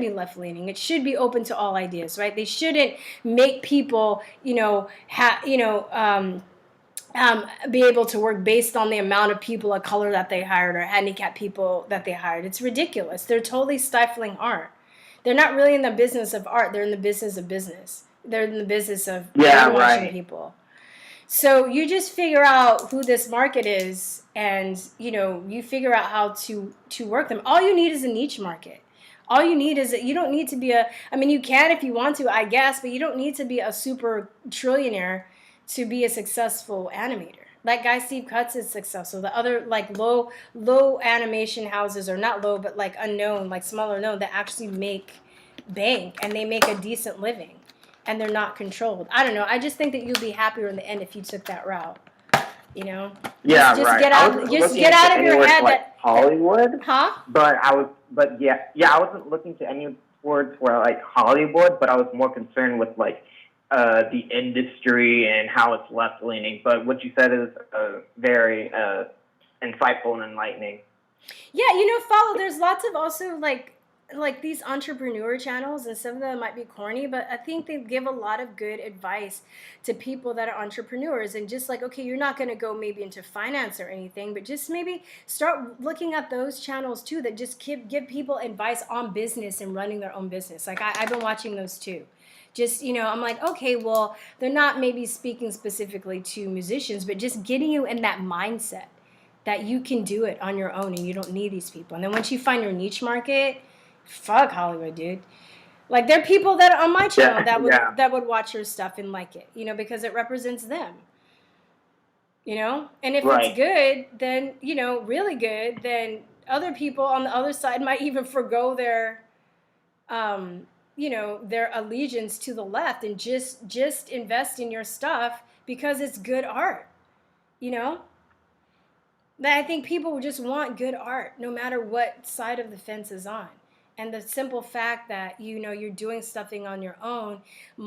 left leaning. It should be open to all ideas, right? They shouldn't make people, be able to work based on the amount of people of color that they hired or handicapped people that they hired. It's ridiculous. They're totally stifling art. They're not really in the business of art. They're in the business of business. They're in the business of brainwashing people. So you just figure out who this market is, and you figure out how to work them. All you need is a niche market. All you need is you don't need to be you can if you want to, I guess, but you don't need to be a super trillionaire to be a successful animator. That guy Steve Cutts is successful. The other, like, low animation houses, or not low, but like unknown, like smaller known, that actually make bank, and they make a decent living, and they're not controlled. I don't know. I just think that you'll be happier in the end if you took that route. Yeah, just right. Get out of your head that Hollywood. Huh? I wasn't looking to any towards where, like, Hollywood, but I was more concerned with, like, the industry and how it's left leaning. But what you said is very insightful and enlightening. Yeah, there's lots of also like these entrepreneur channels, and some of them might be corny, but I think they give a lot of good advice to people that are entrepreneurs, and just like, okay, you're not going to go maybe into finance or anything, but just maybe start looking at those channels too that just give people advice on business and running their own business. Like I've been watching those too. Just, I'm like, okay, well, they're not maybe speaking specifically to musicians, but just getting you in that mindset that you can do it on your own and you don't need these people. And then once you find your niche market, fuck Hollywood, dude. Like, there are people that are on my channel that would watch your stuff and like it, because it represents them. And if it's good, then, really good, then other people on the other side might even forgo their their allegiance to the left and just invest in your stuff because it's good art, That I think people just want good art no matter what side of the fence is on. And the simple fact that, you're doing something on your own you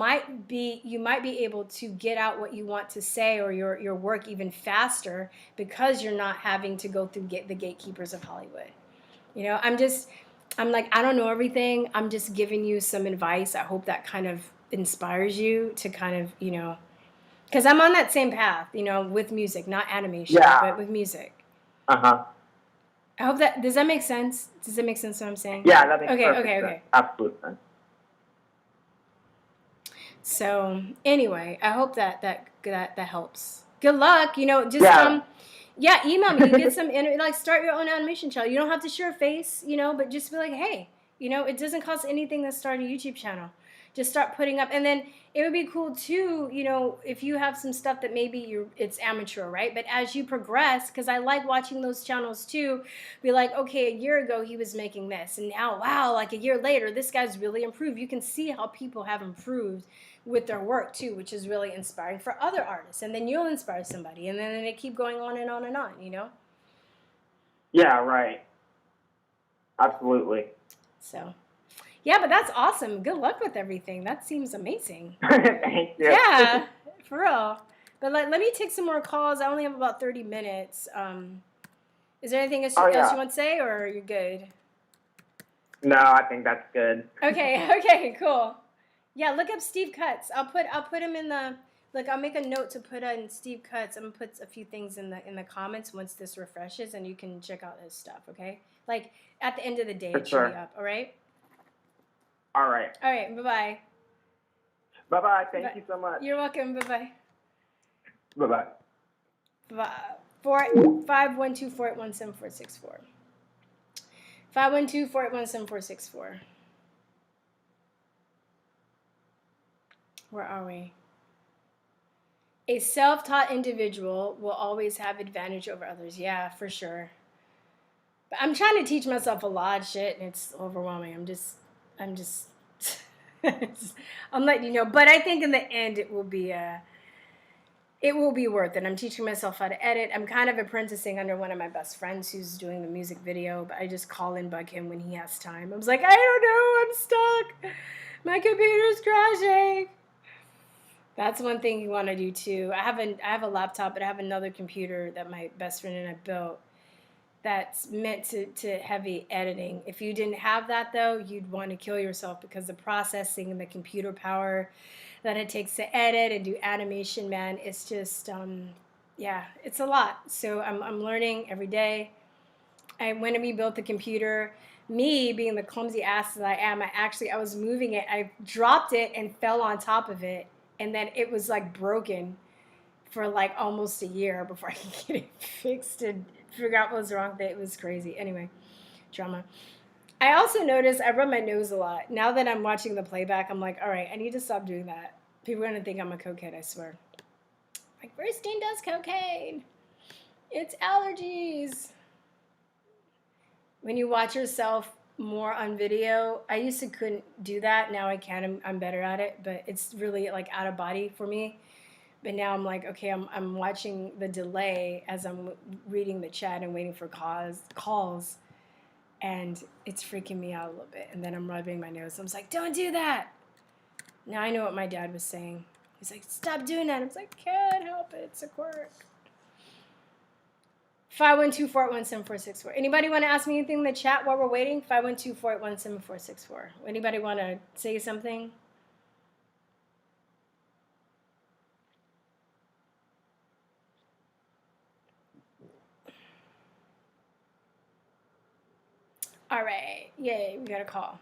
might be able to get out what you want to say or your work even faster because you're not having to go through the gatekeepers of Hollywood. I'm like, I don't know everything. I'm just giving you some advice. I hope that kind of inspires you to kind of, because I'm on that same path, with music, not animation, but with music. Uh-huh. I hope does that make sense? Does it make sense what I'm saying? Yeah, that makes okay. sense. Absolute sense. So anyway, I hope that helps. Good luck, just email me. You get some start your own animation channel. You don't have to share a face, but just be like, hey, it doesn't cost anything to start a YouTube channel. just start putting up. And then it would be cool too, you know, if you have some stuff that maybe it's amateur, right? But as you progress, because I like watching those channels too, be like, okay, a year ago he was making this, and now, wow, like a year later, this guy's really improved. You can see how people have improved with their work too, which is really inspiring for other artists. And then you'll inspire somebody, and then they keep going on and on and on, you know? Yeah, right. Absolutely. So, yeah, but that's awesome. Good luck with everything. That seems amazing. Thank you. Yeah, for real. But let me take some more calls. I only have about 30 minutes. Is there anything else you want to say, or are you good? No, I think that's good. Okay, cool. Yeah, look up Steve Cuts. I'll put him in the, like, I'll make a note to put in Steve Cuts. I'm gonna put a few things in the comments once this refreshes, and you can check out his stuff, okay? Like, at the end of the day, it should be up, all right? All right. All right, bye-bye. Bye-bye. Thank you so much. You're welcome. Bye-bye. Bye-bye. 512-481-7464. 512-481-7464. Where are we? A self-taught individual will always have advantage over others. Yeah, for sure. But I'm trying to teach myself a lot of shit, and it's overwhelming. I'm just I'm letting you know. But I think in the end it will be worth it. I'm teaching myself how to edit. I'm kind of apprenticing under one of my best friends who's doing the music video, but I just call and bug him when he has time. I was like, I don't know, I'm stuck. My computer's crashing. That's one thing you want to do too. I have a laptop, but I have another computer that my best friend and I built that's meant to heavy editing. If you didn't have that though, you'd want to kill yourself, because the processing and the computer power that it takes to edit and do animation, man, it's just, yeah, it's a lot. So I'm learning every day. When we built the computer, me being the clumsy ass that I am, I was moving it, I dropped it and fell on top of it, and then it was like broken for like almost a year before I could get it fixed and figure out what was wrong with it. It was crazy. Anyway, drama. I also noticed I rub my nose a lot. Now that I'm watching the playback, I'm like, all right, I need to stop doing that. People are going to think I'm a cokehead, I swear. Like, Virstyne does cocaine. It's allergies. When you watch yourself more on video, I used to couldn't do that. Now I can. I'm better at it, but it's really like out of body for me. But now I'm like, okay, I'm watching the delay as I'm reading the chat and waiting for calls, and it's freaking me out a little bit. And then I'm rubbing my nose. I was like, don't do that. Now I know what my dad was saying. He's like, stop doing that. I was like, can't help it. It's a quirk. 512-481-7464. Anybody want to ask me anything in the chat while we're waiting? 512-481-7464. Anybody want to say something? All right. Yay, we got a call.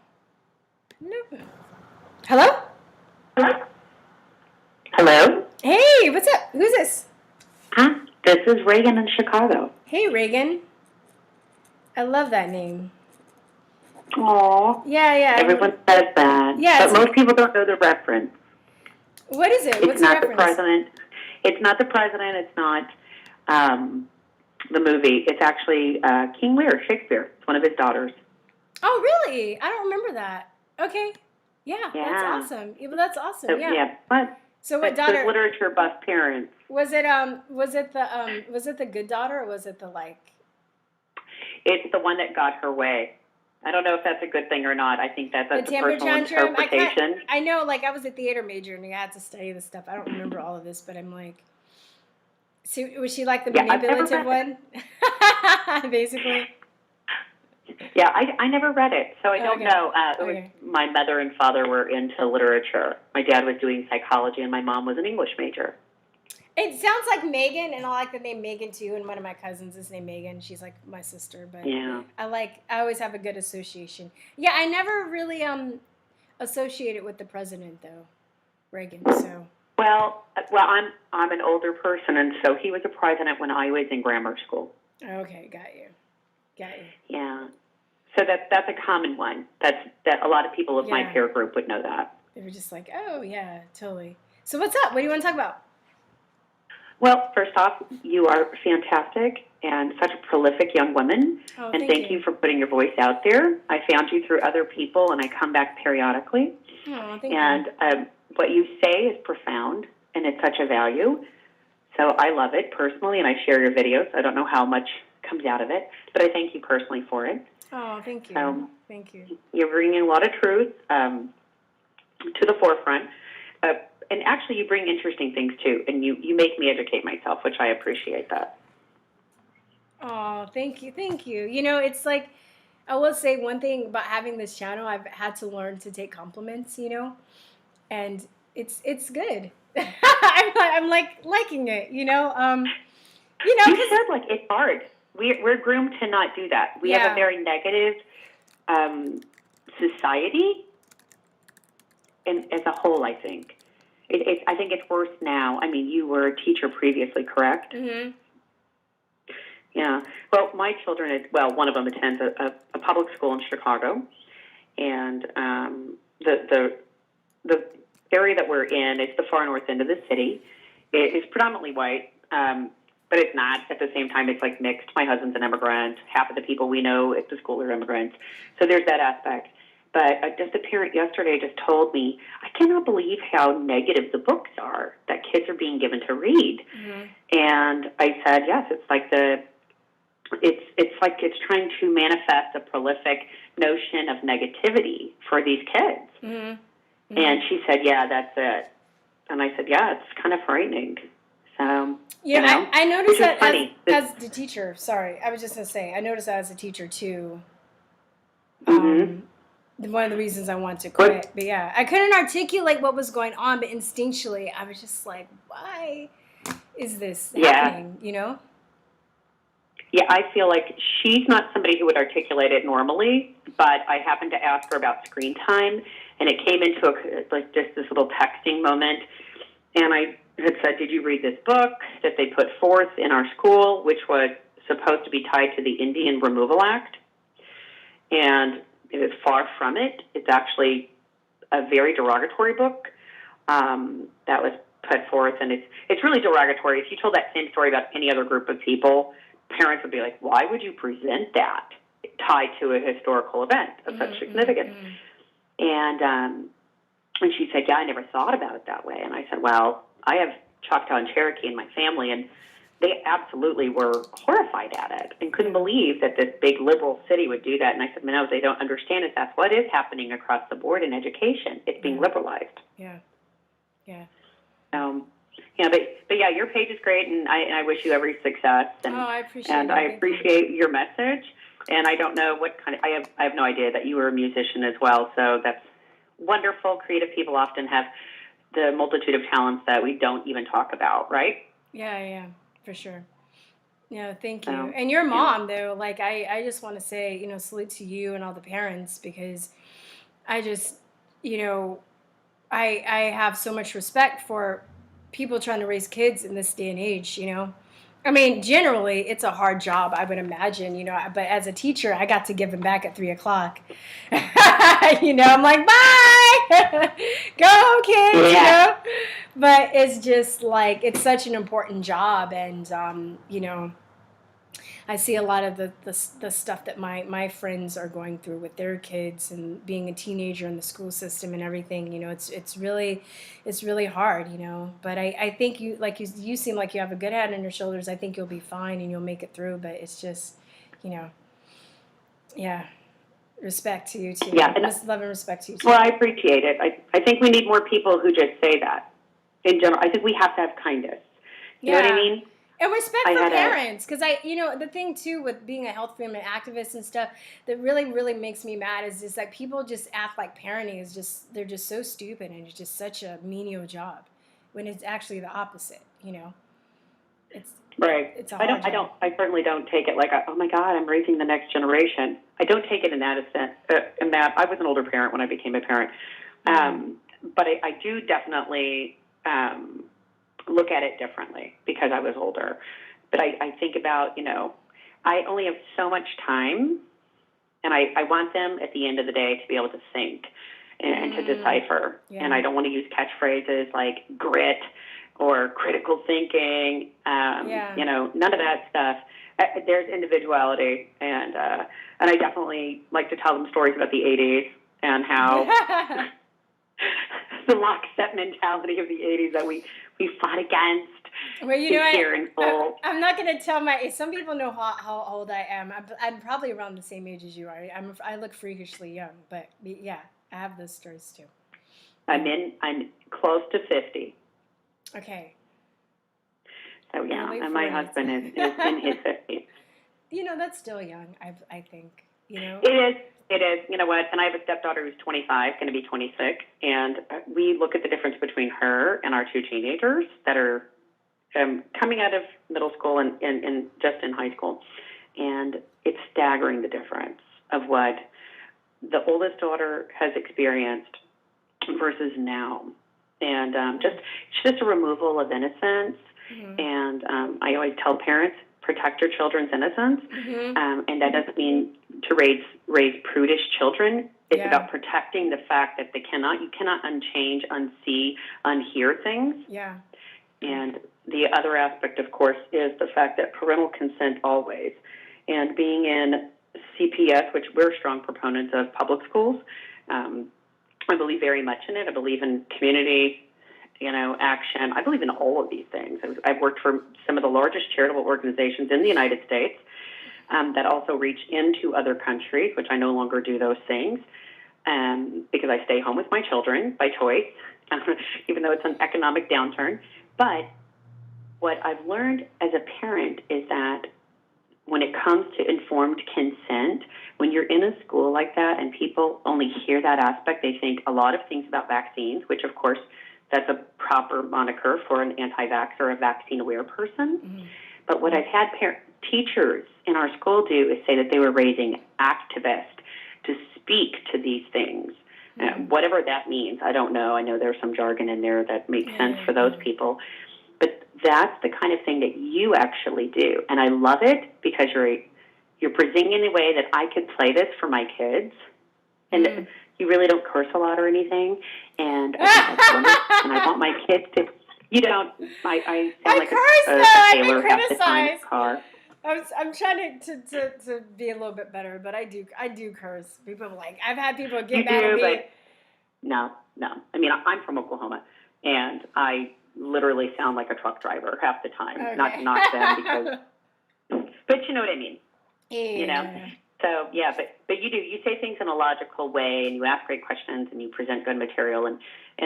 Hello? Hello? Hey, what's up? Who's this? Huh? This is Reagan in Chicago. Hey, Reagan. I love that name. Aw. Yeah. Everyone says that. Yeah, but most people don't know the reference. What is it? What's the reference? The president. It's not the president. It's not the movie. It's actually King Lear, Shakespeare. It's one of his daughters. Oh, really? I don't remember that. Okay. Yeah. That's awesome. Yeah, but that's awesome. So, yeah. But so what daughter? Literature buff parents. Was it the good daughter, or was it the like? It's the one that got her way. I don't know if that's a good thing or not. I think that's a personal interpretation. I know, like, I was a theater major and I had to study this stuff. I don't remember all of this, but I'm like, so was she like the manipulative one? Basically. Yeah, I never read it, so I don't know. My mother and father were into literature. My dad was doing psychology, and my mom was an English major. It sounds like Megan, and I like the name Megan too. And one of my cousins is named Megan. She's like my sister, but yeah. I always have a good association. Yeah, I never really associated with the president though, Reagan. So. Well, I'm an older person, and so he was a president when I was in grammar school. Okay, got you. Yeah. So that's a common one. That a lot of people of my peer group would know that. They were just like, oh, yeah, totally. So what's up? What do you want to talk about? Well, first off, you are fantastic and such a prolific young woman. Oh, and thank you for putting your voice out there. I found you through other people, and I come back periodically. Oh, thank and you. What you say is profound, and it's such a value. So I love it personally, and I share your videos. I don't know how much comes out of it, but I thank you personally for it. Oh, thank you. Thank you. You're bringing a lot of truth to the forefront. And actually, you bring interesting things, too, and you make me educate myself, which I appreciate that. Oh, thank you. Thank you. You know, it's like, I will say one thing about having this channel, I've had to learn to take compliments, you know, and it's good. I'm like liking it, you know. You know, you said like it's hard. We're groomed to not do that. We have a very negative society, and as a whole, I think I think it's worse now. I mean, you were a teacher previously, correct? Mm-hmm. Yeah. Well, my children, one of them attends a public school in Chicago, and the area that we're in is the far north end of the city. It is predominantly white, but it's not. At the same time, it's like mixed. My husband's an immigrant. Half of the people we know at the school are immigrants. So there's that aspect. But just a parent yesterday just told me, I cannot believe how negative the books are that kids are being given to read. Mm-hmm. And I said, yes, it's like it's trying to manifest a prolific notion of negativity for these kids. Mm-hmm. Mm-hmm. And she said, yeah, that's it. And I said, yeah, it's kind of frightening. So, yeah, you know, I noticed that as the teacher. Sorry, I was just going to say, I noticed that as a teacher, too. Mm-hmm. One of the reasons I wanted to quit. But yeah, I couldn't articulate what was going on, but instinctually, I was just like, why is this happening, you know? Yeah, I feel like she's not somebody who would articulate it normally, but I happened to ask her about screen time, and it came into just this little texting moment, and I had said, did you read this book that they put forth in our school, which was supposed to be tied to the Indian Removal Act? And it is far from it. It's actually a very derogatory book that was put forth, and it's really derogatory. If you told that same story about any other group of people, parents would be like, why would you present that tied to a historical event of such significance? And she said, yeah, I never thought about it that way. And I said, well, I have Choctaw and Cherokee in my family, and they absolutely were horrified at it and couldn't believe that this big liberal city would do that. And I said, no, they don't understand it. That's what is happening across the board in education. It's being liberalized. Yeah. Yeah. Yeah, but yeah, your page is great, and I wish you every success. And, I appreciate and it. I appreciate your message. And I don't know what kind of I have no idea that you were a musician as well. So that's wonderful. Creative people often have the multitude of talents that we don't even talk about, right? Yeah, for sure. Yeah, thank you. And your mom, though, like I just want to say, you know, salute to you and all the parents, because I just, you know, I have so much respect for people trying to raise kids in this day and age, you know. I mean, generally, it's a hard job, I would imagine, you know, but as a teacher, I got to give them back at 3:00. You know, I'm like, bye! Go, kids, you know? But it's just like, it's such an important job, and, you know, I see a lot of the stuff that my friends are going through with their kids and being a teenager in the school system and everything. You know, it's really hard, you know. But I think you seem like you have a good head on your shoulders. I think you'll be fine and you'll make it through. But it's just, you know, yeah. Respect to you too. Yeah, love and respect to you too. Well, I appreciate it. I think we need more people who just say that. In general, I think we have to have kindness. You know what I mean? And respect for parents, because you know, the thing too with being a health freedom activist and stuff that really makes me mad is just like people just act like parenting is just, they're just so stupid and it's just such a menial job, when it's actually the opposite. You know, it's right. It's a hard job. I certainly don't take it like, oh my God, I'm raising the next generation. I don't take it in that sense. In that I was an older parent when I became a parent, but I do definitely. Look at it differently because I was older. But I think about, you know, I only have so much time, and I want them at the end of the day to be able to think. and to decipher. Yeah. And I don't want to use catchphrases like grit or critical thinking. You know, none of that stuff. There's individuality, and I definitely like to tell them stories about the '80s and how the lockstep mentality of the '80s that we fought against. Well, you know, here in full. I'm not going to tell some people know how old I am. I'm probably around the same age as you are. I look freakishly young, but yeah, I have those stories too. I'm close to 50. Okay. So yeah, and my husband is in his 50s. You know, that's still young, I think, you know. It is. You know what? And I have a stepdaughter who's 25, going to be 26, and we look at the difference between her and our two teenagers that are coming out of middle school and just in high school. And it's staggering, the difference of what the oldest daughter has experienced versus now. And just a removal of innocence. Mm-hmm. And I always tell parents, protect your children's innocence. Mm-hmm. And that doesn't mean to raise prudish children. It's about protecting the fact that you cannot unchange, unsee, unhear things. Yeah. And the other aspect, of course, is the fact that parental consent always. And being in CPS, which we're strong proponents of public schools, I believe very much in it. I believe in community, action. I believe in all of these things. I've worked for some of the largest charitable organizations in the United States that also reach into other countries, which I no longer do those things because I stay home with my children by choice, even though it's an economic downturn. But what I've learned as a parent is that when it comes to informed consent, when you're in a school like that and people only hear that aspect, they think a lot of things about vaccines, which, of course, that's a proper moniker for an anti-vaxxer, a vaccine-aware person. Mm-hmm. But what I've had teachers in our school do is say that they were raising activists to speak to these things. Mm-hmm. Whatever that means, I don't know. I know there's some jargon in there that makes sense for those people. But that's the kind of thing that you actually do. And I love it because you're presenting in a way that I could play this for my kids. And you really don't curse a lot or anything. And I want my kids to, I sound like a sailor half the time in the car. I'm trying to be a little bit better, but I do curse. People are like, I've had people get mad at me. No. I mean, I'm from Oklahoma, and I literally sound like a truck driver half the time. Okay. Not to knock them, but you know what I mean. Yeah. So yeah, but you say things in a logical way, and you ask great questions, and you present good material, and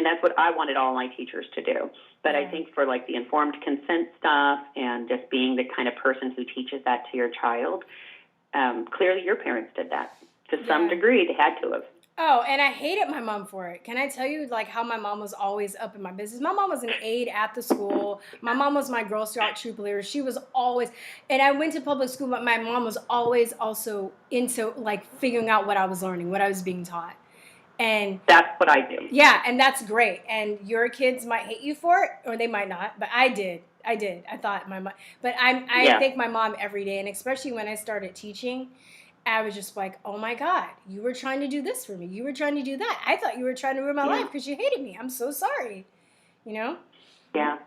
that's what I wanted all my teachers to do. But I think for like the informed consent stuff and just being the kind of person who teaches that to your child, clearly your parents did that to some degree. They had to have. Oh, and I hated my mom for it. Can I tell you, like, how my mom was always up in my business? My mom was an aide at the school. My mom was my Girl Scout troop leader. She was always, and I went to public school, but my mom was always also into, like, figuring out what I was learning, what I was being taught. And that's what I do. Yeah, and that's great. And your kids might hate you for it, or they might not, but I did. I thought my mom, but I thank my mom every day, and especially when I started teaching, I was just like, oh my God, you were trying to do this for me. You were trying to do that. I thought you were trying to ruin my life because you hated me. I'm so sorry. Yeah. Yeah.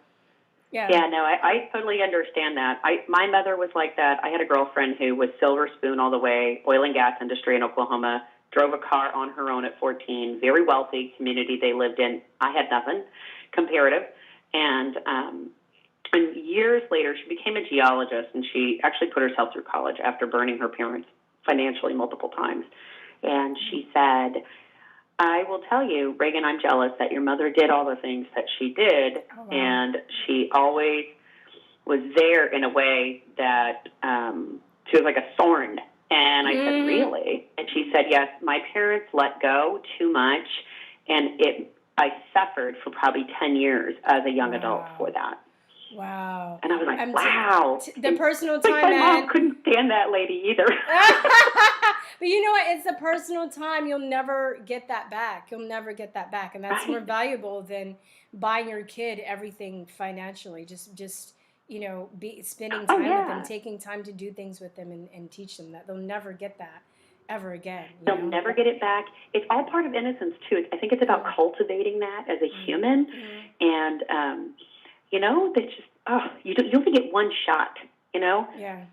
Yeah, no, I totally understand that. My mother was like that. I had a girlfriend who was silver spoon all the way, oil and gas industry in Oklahoma, drove a car on her own at 14, very wealthy community they lived in. I had nothing, comparative. And years later, she became a geologist, and she actually put herself through college after burning her parents financially multiple times. And she said, I will tell you, Reagan, I'm jealous that your mother did all the things that she did. Oh, wow. And she always was there in a way that she was like a thorn. And I said, really? And she said, yes, my parents let go too much, and I suffered for probably 10 years as a young adult for that. Wow. And I was like, wow. The personal time, my mom couldn't stand that lady either. But you know what? It's the personal time. You'll never get that back. You'll never get that back. And that's more valuable than buying your kid everything financially. Just spending time with them, taking time to do things with them and teach them that. They'll never get that ever again. They'll never get it back. It's all part of innocence too. I think it's about cultivating that as a human, and they just you only get one shot. Yeah.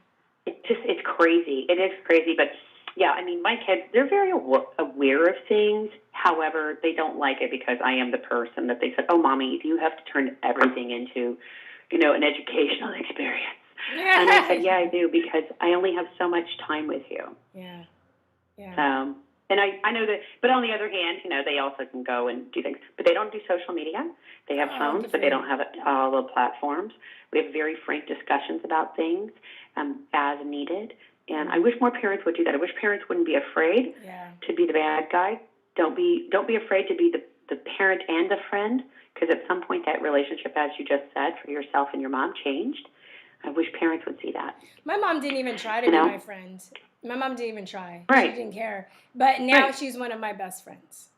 It's crazy. It is crazy, but yeah, I mean, my kids, they're very aware of things. However, they don't like it because I am the person that they said, "Oh, mommy, you have to turn everything into, an educational experience." And I said, "Yeah, I do, because I only have so much time with you." Yeah. And I know that, but on the other hand, they also can go and do things, but they don't do social media. They have phones, but they don't have all the platforms. We have very frank discussions about things as needed. And I wish more parents would do that. I wish parents wouldn't be afraid to be the bad guy. Don't be afraid to be the parent and the friend, because at some point that relationship, as you just said, for yourself and your mom changed. I wish parents would see that. My mom didn't even try to be my friend. My mom didn't even try. Right. She didn't care. But now she's one of my best friends.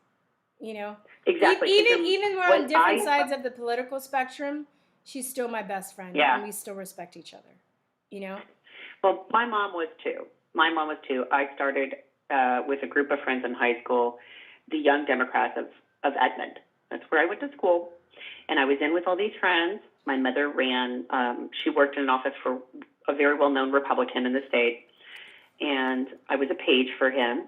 Exactly. Even we're on different sides of the political spectrum, she's still my best friend. Yeah. And we still respect each other. Well, my mom was too. I started with a group of friends in high school, the Young Democrats of Edmond. That's where I went to school. And I was in with all these friends. My mother ran, she worked in an office for a very well-known Republican in the state. And I was a page for him.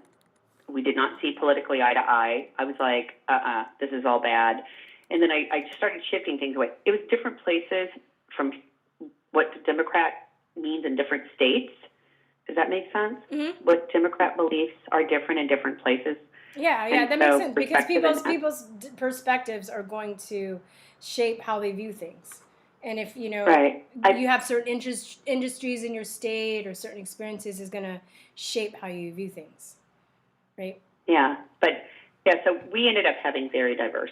We did not see politically eye to eye. I was like, this is all bad. And then I started shifting things away. It was different places from what the Democrat means in different states. Does that make sense? Mm-hmm. What Democrat beliefs are different in different places. Yeah, that makes sense, because people's perspectives are going to shape how they view things. And if, you have certain industries in your state or certain experiences, is going to shape how you view things, right? Yeah, so we ended up having very diverse,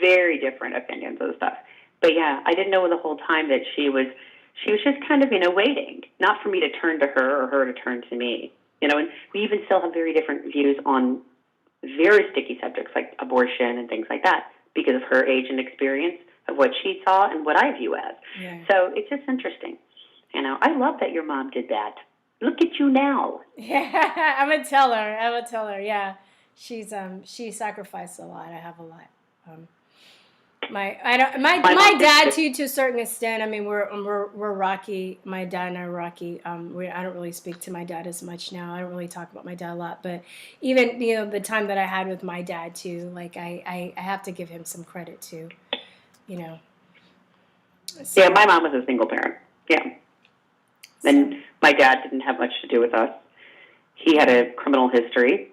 very different opinions of stuff. But yeah, I didn't know the whole time that she was just kind of, waiting, not for me to turn to her or her to turn to me. And we even still have very different views on very sticky subjects like abortion and things like that, because of her age and experience of what she saw and what I view as. Yeah. So it's just interesting. I love that your mom did that. Look at you now. Yeah, I'm gonna tell her. Yeah, she sacrificed a lot. I have a lot. My dad too, to a certain extent. I mean, we're rocky. My dad and I are rocky. I don't really speak to my dad as much now. I don't really talk about my dad a lot. But even the time that I had with my dad too, like I have to give him some credit too. So, yeah, my mom was a single parent. Yeah, and my dad didn't have much to do with us. He had a criminal history,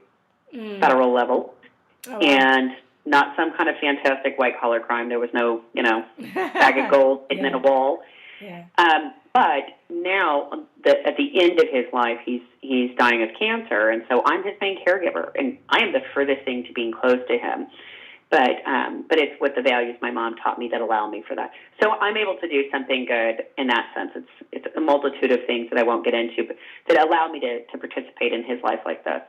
federal level, and not some kind of fantastic white-collar crime. There was no, bag of gold hidden in a wall. Yeah. But now, at the end of his life, he's dying of cancer, and so I'm his main caregiver, and I am the furthest thing to being close to him. But it's what the values my mom taught me that allow me for that. So I'm able to do something good in that sense. It's a multitude of things that I won't get into, but that allow me to participate in his life like this,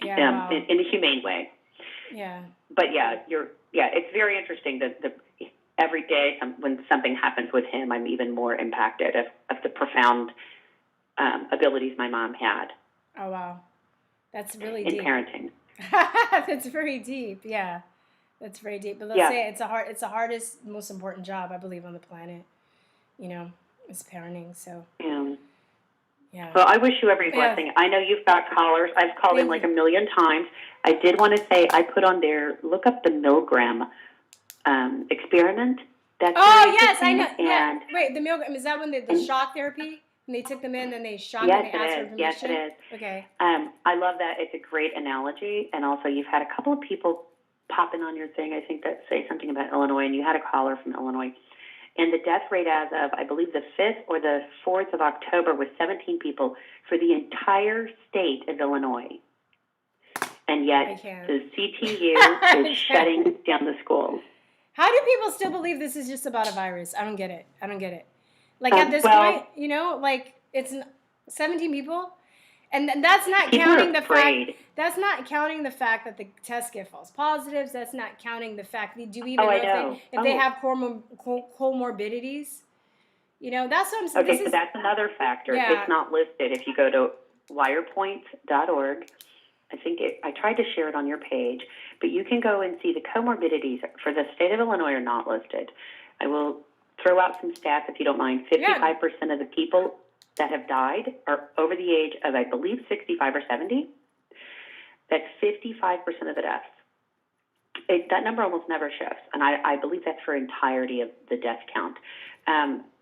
in a humane way. Yeah. But it's very interesting that every day when something happens with him, I'm even more impacted of the profound abilities my mom had. Oh wow, that's really in deep. Parenting. That's very deep. Yeah, that's very deep. But let's say it's the hardest, most important job I believe on the planet. Is parenting. So. Yeah. Well, I wish you every blessing. I know you've got callers. I've called in like a million times. I did want to say I put on there, look up the Milgram experiment. That's yes, I know. Yeah. Wait, the Milgram, is that when the shock therapy? When they took them in, then they shocked and they asked for permission? Yes, it is. Okay. I love that. It's a great analogy. And also you've had a couple of people pop in on your thing, I think, that say something about Illinois, and you had a caller from Illinois. And the death rate as of, I believe, the 5th or the 4th of October was 17 people for the entire state of Illinois. And yet the CTU is shutting down the schools. How do people still believe this is just about a virus? I don't get it. Like at this point, it's 17 people. And that's not counting the fact. That's not counting the fact that the tests get false positives. That's not counting the fact that do we even know if they have comorbidities. That's what I'm saying. Okay, so that's another factor. Yeah. It's not listed if you go to wirepoints.org. I tried to share it on your page, but you can go and see the comorbidities for the state of Illinois are not listed. I will throw out some stats if you don't mind. 55% of the people that have died are over the age of, I believe, 65 or 70. That's 55% of the deaths. That number almost never shifts, and I believe that's for entirety of the death count.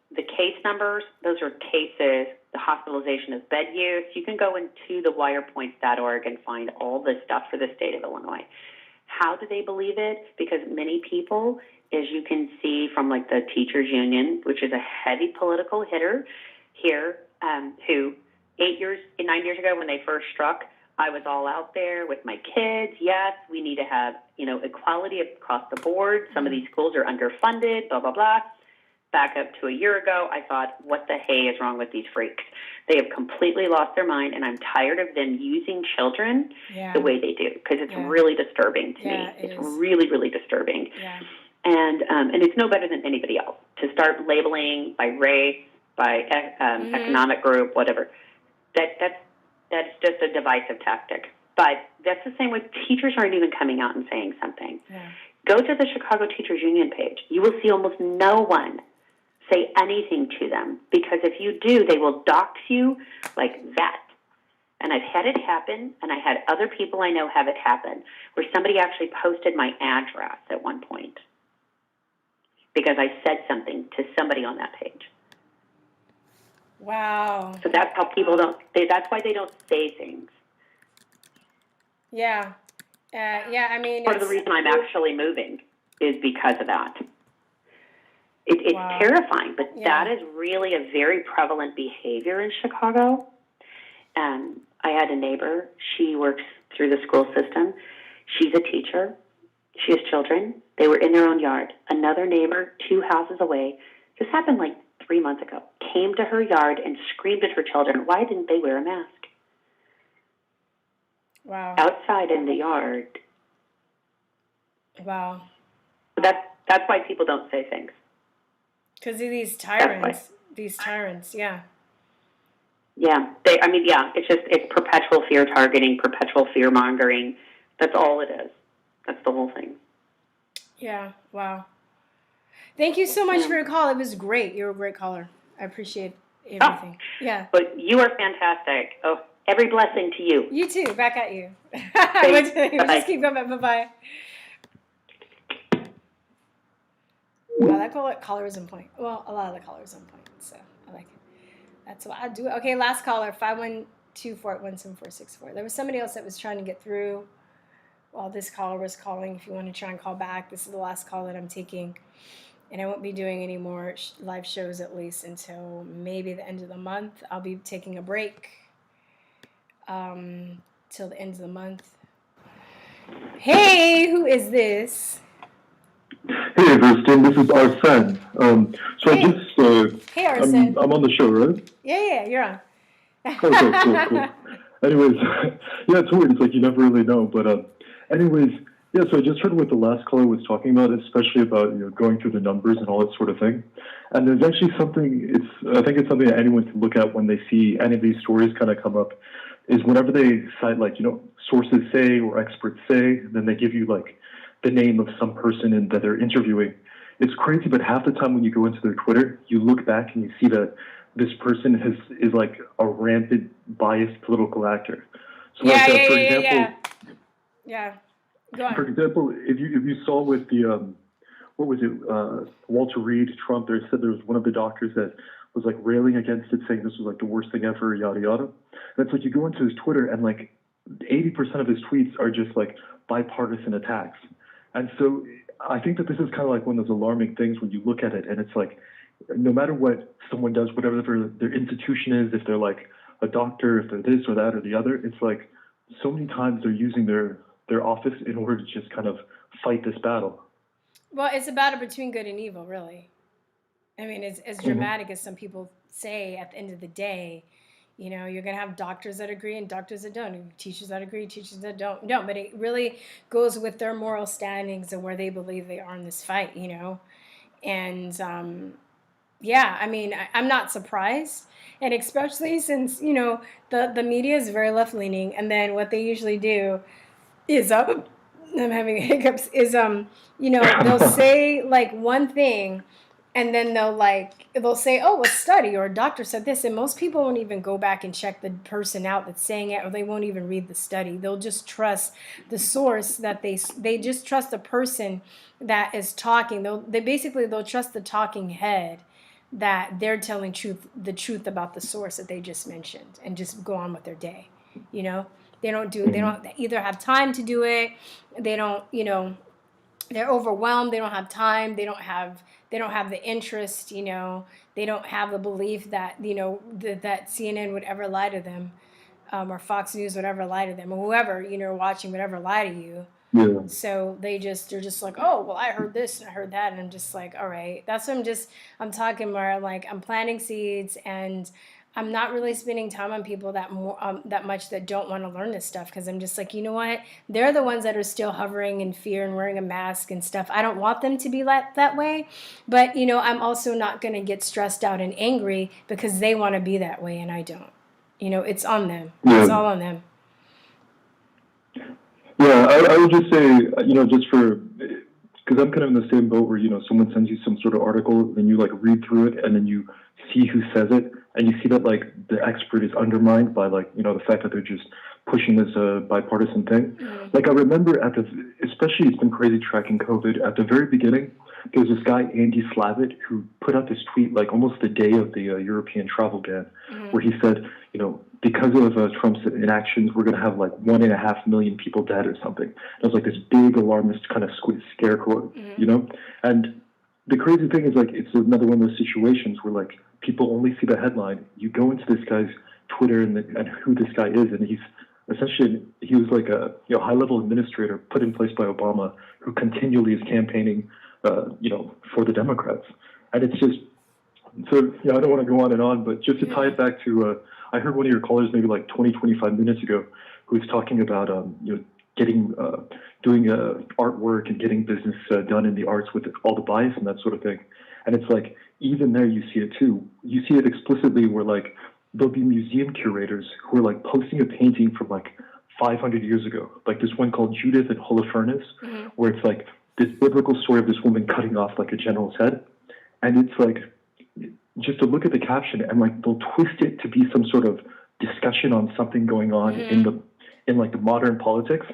The case numbers, those are cases. The hospitalization is bed use. You can go into the wirepoints.org and find all this stuff for the state of Illinois. How do they believe it? Because many people, as you can see from like the teachers union, which is a heavy political hitter here, who 9 years ago when they first struck, I was all out there with my kids. Yes, we need to have, equality across the board. Some of these schools are underfunded, blah, blah, blah. Back up to a year ago, I thought, what the hey is wrong with these freaks? They have completely lost their mind, and I'm tired of them using children the way they do, because it's really disturbing to me. It's really, really disturbing. Yeah. And it's no better than anybody else to start labeling by race, by economic group, whatever. That's just a divisive tactic. But that's the same with teachers aren't even coming out and saying something. Yeah. Go to the Chicago Teachers Union page. You will see almost no one say anything to them, because if you do, they will dox you like that. And I've had it happen, and I had other people I know have it happen, where somebody actually posted my address at one point because I said something to somebody on that page. Wow. So that's how people that's why they don't say things. Yeah. I mean, part of the reason I'm actually moving is because of that. It's terrifying, but that is really a very prevalent behavior in Chicago. I had a neighbor. She works through the school system. She's a teacher. She has children. They were in their own yard. Another neighbor, 2 houses away, this happened like 3 months ago, came to her yard and screamed at her children, why didn't they wear a mask? Wow. Outside in the yard. Wow. That's why people don't say things. Because of these tyrants. Yeah. Yeah. It's perpetual fear targeting, perpetual fear mongering. That's all it is. That's the whole thing. Yeah. Wow. Thank you so much for your call. It was great. You're a great caller. I appreciate everything. Yeah. But you are fantastic. Oh, every blessing to you. You too. Back at you. Bye. Just keep going. Bye-bye. Wow, that caller is on point. Well, a lot of the callers on point, so I like it. That's what I do. Okay, last caller, 512-481-7464. There was somebody else that was trying to get through while this caller was calling. If you want to try and call back, this is the last call that I'm taking. And I won't be doing any more live shows at least until maybe the end of the month. I'll be taking a break till the end of the month. Hey, who is this? Hey, Virstyne, this is Arsene. Hey, Arsene. I'm on the show, right? Yeah, you're on. Okay, cool. Anyways, yeah, it's weird. It's like you never really know. But anyways, yeah, so I just heard what the last caller was talking about, especially about going through the numbers and all that sort of thing. And there's actually something, I think it's something that anyone can look at when they see any of these stories kind of come up, is whenever they cite, sources say or experts say, then they give you, the name of some person that they're interviewing. It's crazy, but half the time when you go into their Twitter, you look back and you see that this person is like a rampant biased political actor. So for example, Go on. For example, if you saw with the Walter Reed, Trump, there said there was one of the doctors that was railing against it, saying this was the worst thing ever, yada yada. And it's you go into his Twitter and 80% of his tweets are just bipartisan attacks. And so I think that this is kind of one of those alarming things when you look at it, and it's no matter what someone does, whatever their institution is, if they're a doctor, if they're this or that or the other, it's so many times they're using their office in order to just kind of fight this battle. Well, it's a battle between good and evil, really. I mean, as dramatic as some people say, at the end of the day, you're going to have doctors that agree and doctors that don't, teachers that agree, teachers that don't. No, but it really goes with their moral standings and where they believe they are in this fight, And yeah, I mean, I'm not surprised. And especially since, the media is very left leaning. And then what they usually do is, I'm having hiccups, is, they'll say like one thing and then they'll say, oh, a study or a doctor said this. And most people won't even go back and check the person out that's saying it, or they won't even read the study. They'll just trust the source that they just trust the person that is talking. They'll trust the talking head that they're telling the truth about the source that they just mentioned, and just go on with their day. You know, they don't either have time to do it. They don't, they're overwhelmed. They don't have time. They don't have the interest. They don't have the belief that, that CNN would ever lie to them, or Fox News would ever lie to them, or whoever, watching would ever lie to you. Yeah. So they're just like, oh, well, I heard this and I heard that. And I'm just like, all right, that's what I'm talking more like I'm planting seeds, and I'm not really spending time on people that much that don't want to learn this stuff. Cause I'm just like, you know what? They're the ones that are still hovering in fear and wearing a mask and stuff. I don't want them to be that way, but I'm also not going to get stressed out and angry because they want to be that way and I don't. It's on them. Yeah. It's all on them. Yeah, I would just say, just because I'm kind of in the same boat where, someone sends you some sort of article, then you like read through it and then you see who says it, and you see that like the expert is undermined by like, the fact that they're just pushing this bipartisan thing. Mm-hmm. Like I remember especially it's been crazy tracking COVID. At the very beginning, there was this guy, Andy Slavitt, who put out this tweet like almost the day of the European travel ban, where he said, because of Trump's inactions, we're going to have like 1.5 million people dead or something. It was like this big alarmist kind of scare quote, And the crazy thing is like it's another one of those situations where like people only see the headline. You go into this guy's Twitter and who this guy is, and he was like a high-level administrator put in place by Obama, who continually is campaigning, for the Democrats, and it's just so. I don't want to go on and on, but just to tie it back to. I heard one of your callers maybe like 25 minutes ago who was talking about, doing artwork and getting business done in the arts with all the bias and that sort of thing. And it's like, even there you see it too. You see it explicitly where like, there'll be museum curators who are like posting a painting from like 500 years ago. Like this one called Judith and Holofernes, where it's like this biblical story of this woman cutting off like a general's head. And it's like, just to look at the caption and like they'll twist it to be some sort of discussion on something going on in like the modern politics.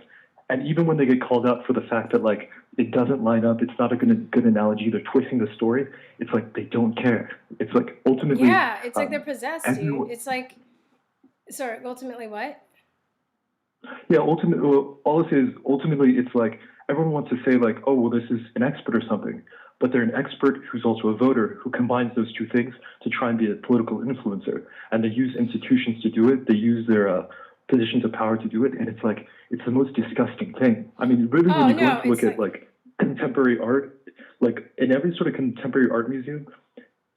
And even when they get called out for the fact that like it doesn't line up, it's not a good analogy, they're twisting the story. It's like they don't care. It's like ultimately, it's like they're possessed, dude. It's like, sorry, ultimately what? Yeah, ultimately, all I say is ultimately it's like everyone wants to say like, oh, well, this is an expert or something. But they're an expert who's also a voter who combines those two things to try and be a political influencer. And they use institutions to do it. They use their positions of power to do it. And it's like, it's the most disgusting thing. I mean, really, when you go to look at like contemporary art, like in every sort of contemporary art museum,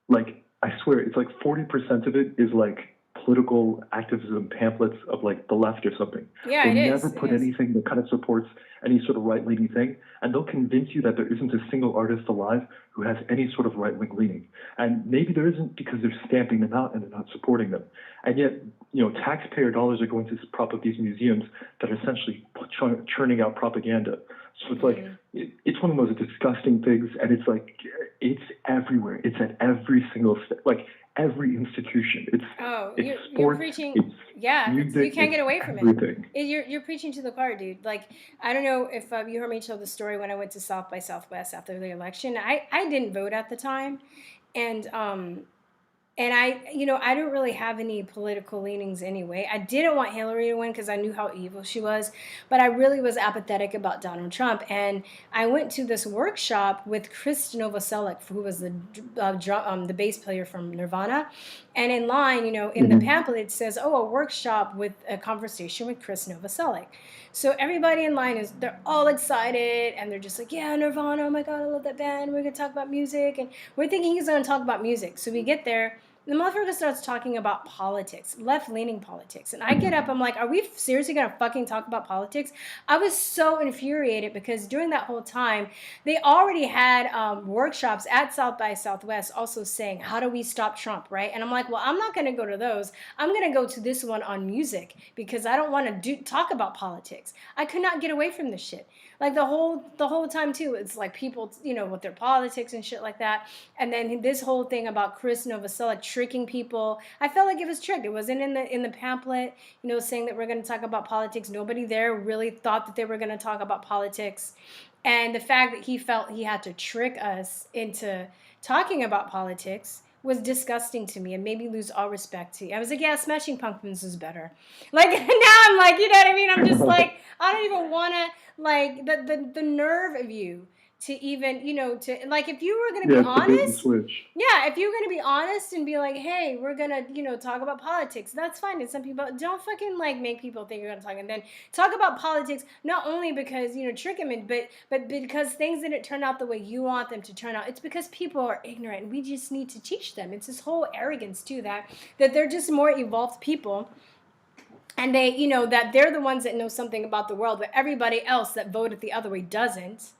like I swear, it's like 40% of it is like political activism pamphlets of like the left or something. Yeah, They'll it never is. put anything that kind of supports any sort of right-leaning thing, and they'll convince you that there isn't a single artist alive who has any sort of right-wing leaning. And maybe there isn't because they're stamping them out and they're not supporting them. And yet, taxpayer dollars are going to prop up these museums that are essentially churning out propaganda. So it's like, it's one of the most disgusting things, and it's like, it's everywhere. It's at every single step, like every institution. It's sports, you're preaching. Music, you can't get away from everything. it. You're preaching to the choir, dude. Like, I don't know if you heard me tell the story when I went to South by Southwest after the election. I didn't vote at the time, and I don't really have any political leanings anyway. I didn't want Hillary to win because I knew how evil she was, but I really was apathetic about Donald Trump. And I went to this workshop with Chris Novoselic, who was the bass player from Nirvana. And in line, in the pamphlet, it says, a workshop with a conversation with Chris Novoselic. So everybody in line they're all excited, and they're just like, yeah, Nirvana, oh my God, I love that band. We're going to talk about music. And we're thinking he's going to talk about music. So we get there. The motherfucker starts talking about politics, left-leaning politics. And I get up, I'm like, are we seriously going to fucking talk about politics? I was so infuriated because during that whole time, they already had workshops at South by Southwest also saying, how do we stop Trump, right? And I'm like, well, I'm not going to go to those. I'm going to go to this one on music because I don't want to talk about politics. I could not get away from this shit. Like the whole time too, it's like people, with their politics and shit like that. And then this whole thing about Chris Novoselic tricking people. I felt like it was tricked. It wasn't in the pamphlet, saying that we're going to talk about politics. Nobody there really thought that they were going to talk about politics. And the fact that he felt he had to trick us into talking about politics was disgusting to me and made me lose all respect to you. I was like, yeah, Smashing Pumpkins is better. Like, now I'm like, you know what I mean? I'm just like, I don't even want to, like, the nerve of you to even, to, like, if you were going to be honest. Yeah, if you were going to be honest and be like, hey, we're going to, talk about politics, that's fine. And some people, don't fucking, like, make people think you're going to talk. And then talk about politics, not only because, trick them, but because things didn't turn out the way you want them to turn out. It's because people are ignorant and we just need to teach them. It's this whole arrogance, too, that they're just more evolved people. And they, that they're the ones that know something about the world, but everybody else that voted the other way doesn't.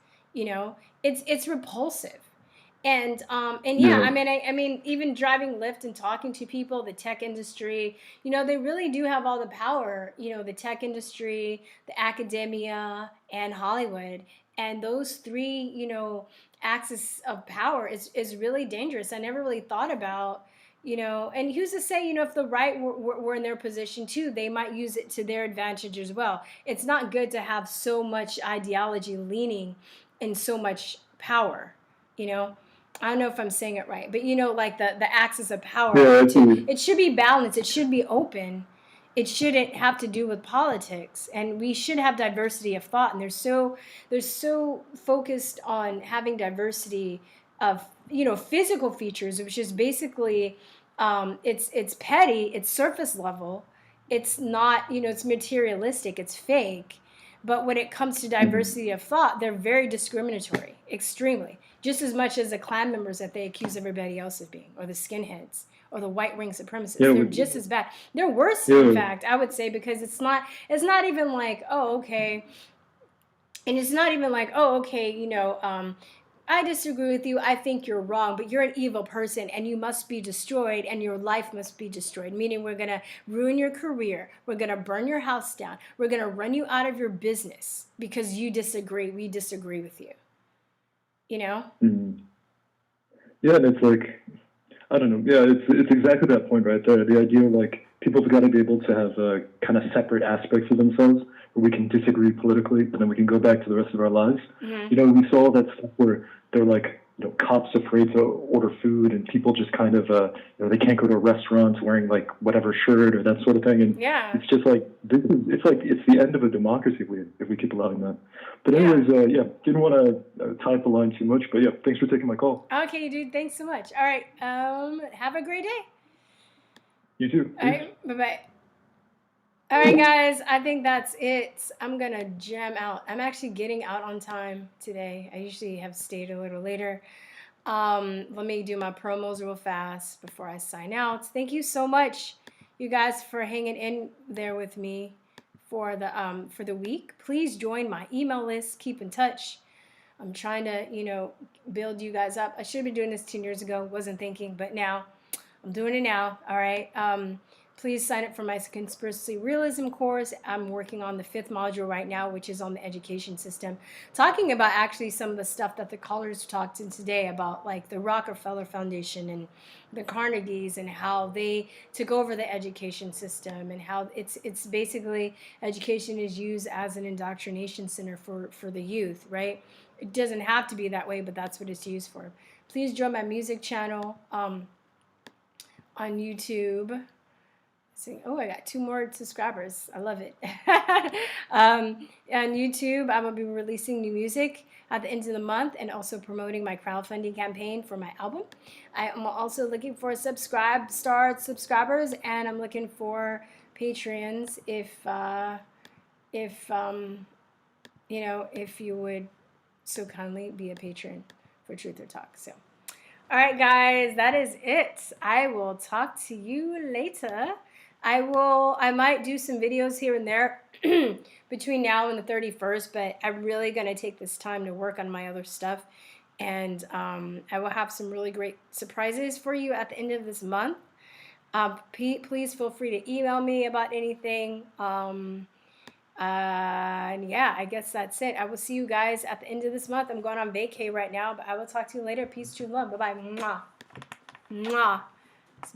It's repulsive. And yeah, I mean, even driving Lyft and talking to people, the tech industry, they really do have all the power, the tech industry, the academia, and Hollywood. And those three, axis of power is really dangerous. I never really thought about, and who's to say, if the right were in their position too, they might use it to their advantage as well. It's not good to have so much ideology leaning in so much power, I don't know if I'm saying it right, but like the axis of power, it should be balanced. It should be open. It shouldn't have to do with politics, and we should have diversity of thought. And they're so focused on having diversity of physical features, which is basically it's petty, it's surface level, it's not it's materialistic, it's fake. But when it comes to diversity of thought, they're very discriminatory, extremely. Just as much as the Klan members that they accuse everybody else of being, or the skinheads, or the white ring supremacists. They're just as bad. They're worse, in fact, I would say, because it's not even like, oh, okay. And it's not even like, oh, okay, I disagree with you. I think you're wrong, but you're an evil person and you must be destroyed and your life must be destroyed. Meaning we're going to ruin your career. We're going to burn your house down. We're going to run you out of your business because you disagree. We disagree with you. Mm-hmm. Yeah, and it's like, I don't know. Yeah, it's exactly that point right there. The idea like people's got to be able to have kind of separate aspects of themselves where we can disagree politically, but then we can go back to the rest of our lives. Mm-hmm. We saw that stuff where they're like, cops afraid to order food and people just kind of, they can't go to restaurants wearing like whatever shirt or that sort of thing. And it's just like, it's the end of a democracy if we keep allowing that. But anyways, didn't want to tie up the line too much, but yeah, thanks for taking my call. Okay, dude, thanks so much. All right, have a great day. You too. All right, bye-bye. All right, guys, I think that's it. I'm going to jam out. I'm actually getting out on time today. I usually have stayed a little later. Let me do my promos real fast before I sign out. Thank you so much, you guys, for hanging in there with me for the week. Please join my email list. Keep in touch. I'm trying to, build you guys up. I should have been doing this 10 years ago. Wasn't thinking, but now I'm doing it now. All right. Please sign up for my Conspiracy Realism course. I'm working on the 5th module right now, which is on the education system. Talking about actually some of the stuff that the callers talked in today about, like the Rockefeller Foundation and the Carnegies and how they took over the education system and how it's basically education is used as an indoctrination center for the youth, right? It doesn't have to be that way, but that's what it's used for. Please join my music channel on YouTube. Oh, I got 2 more subscribers. I love it. On YouTube, I'm going to be releasing new music at the end of the month and also promoting my crowdfunding campaign for my album. I am also looking for subscribers, and I'm looking for Patreons if you would so kindly be a patron for Truth or Talk. So, All right, guys, that is it. I will talk to you later. I might do some videos here and there between now and the 31st, but I'm really going to take this time to work on my other stuff. And I will have some really great surprises for you at the end of this month. Please feel free to email me about anything. And yeah, I guess that's it. I will see you guys at the end of this month. I'm going on vacay right now, but I will talk to you later. Peace, true love. Bye-bye. Mwah. Mwah.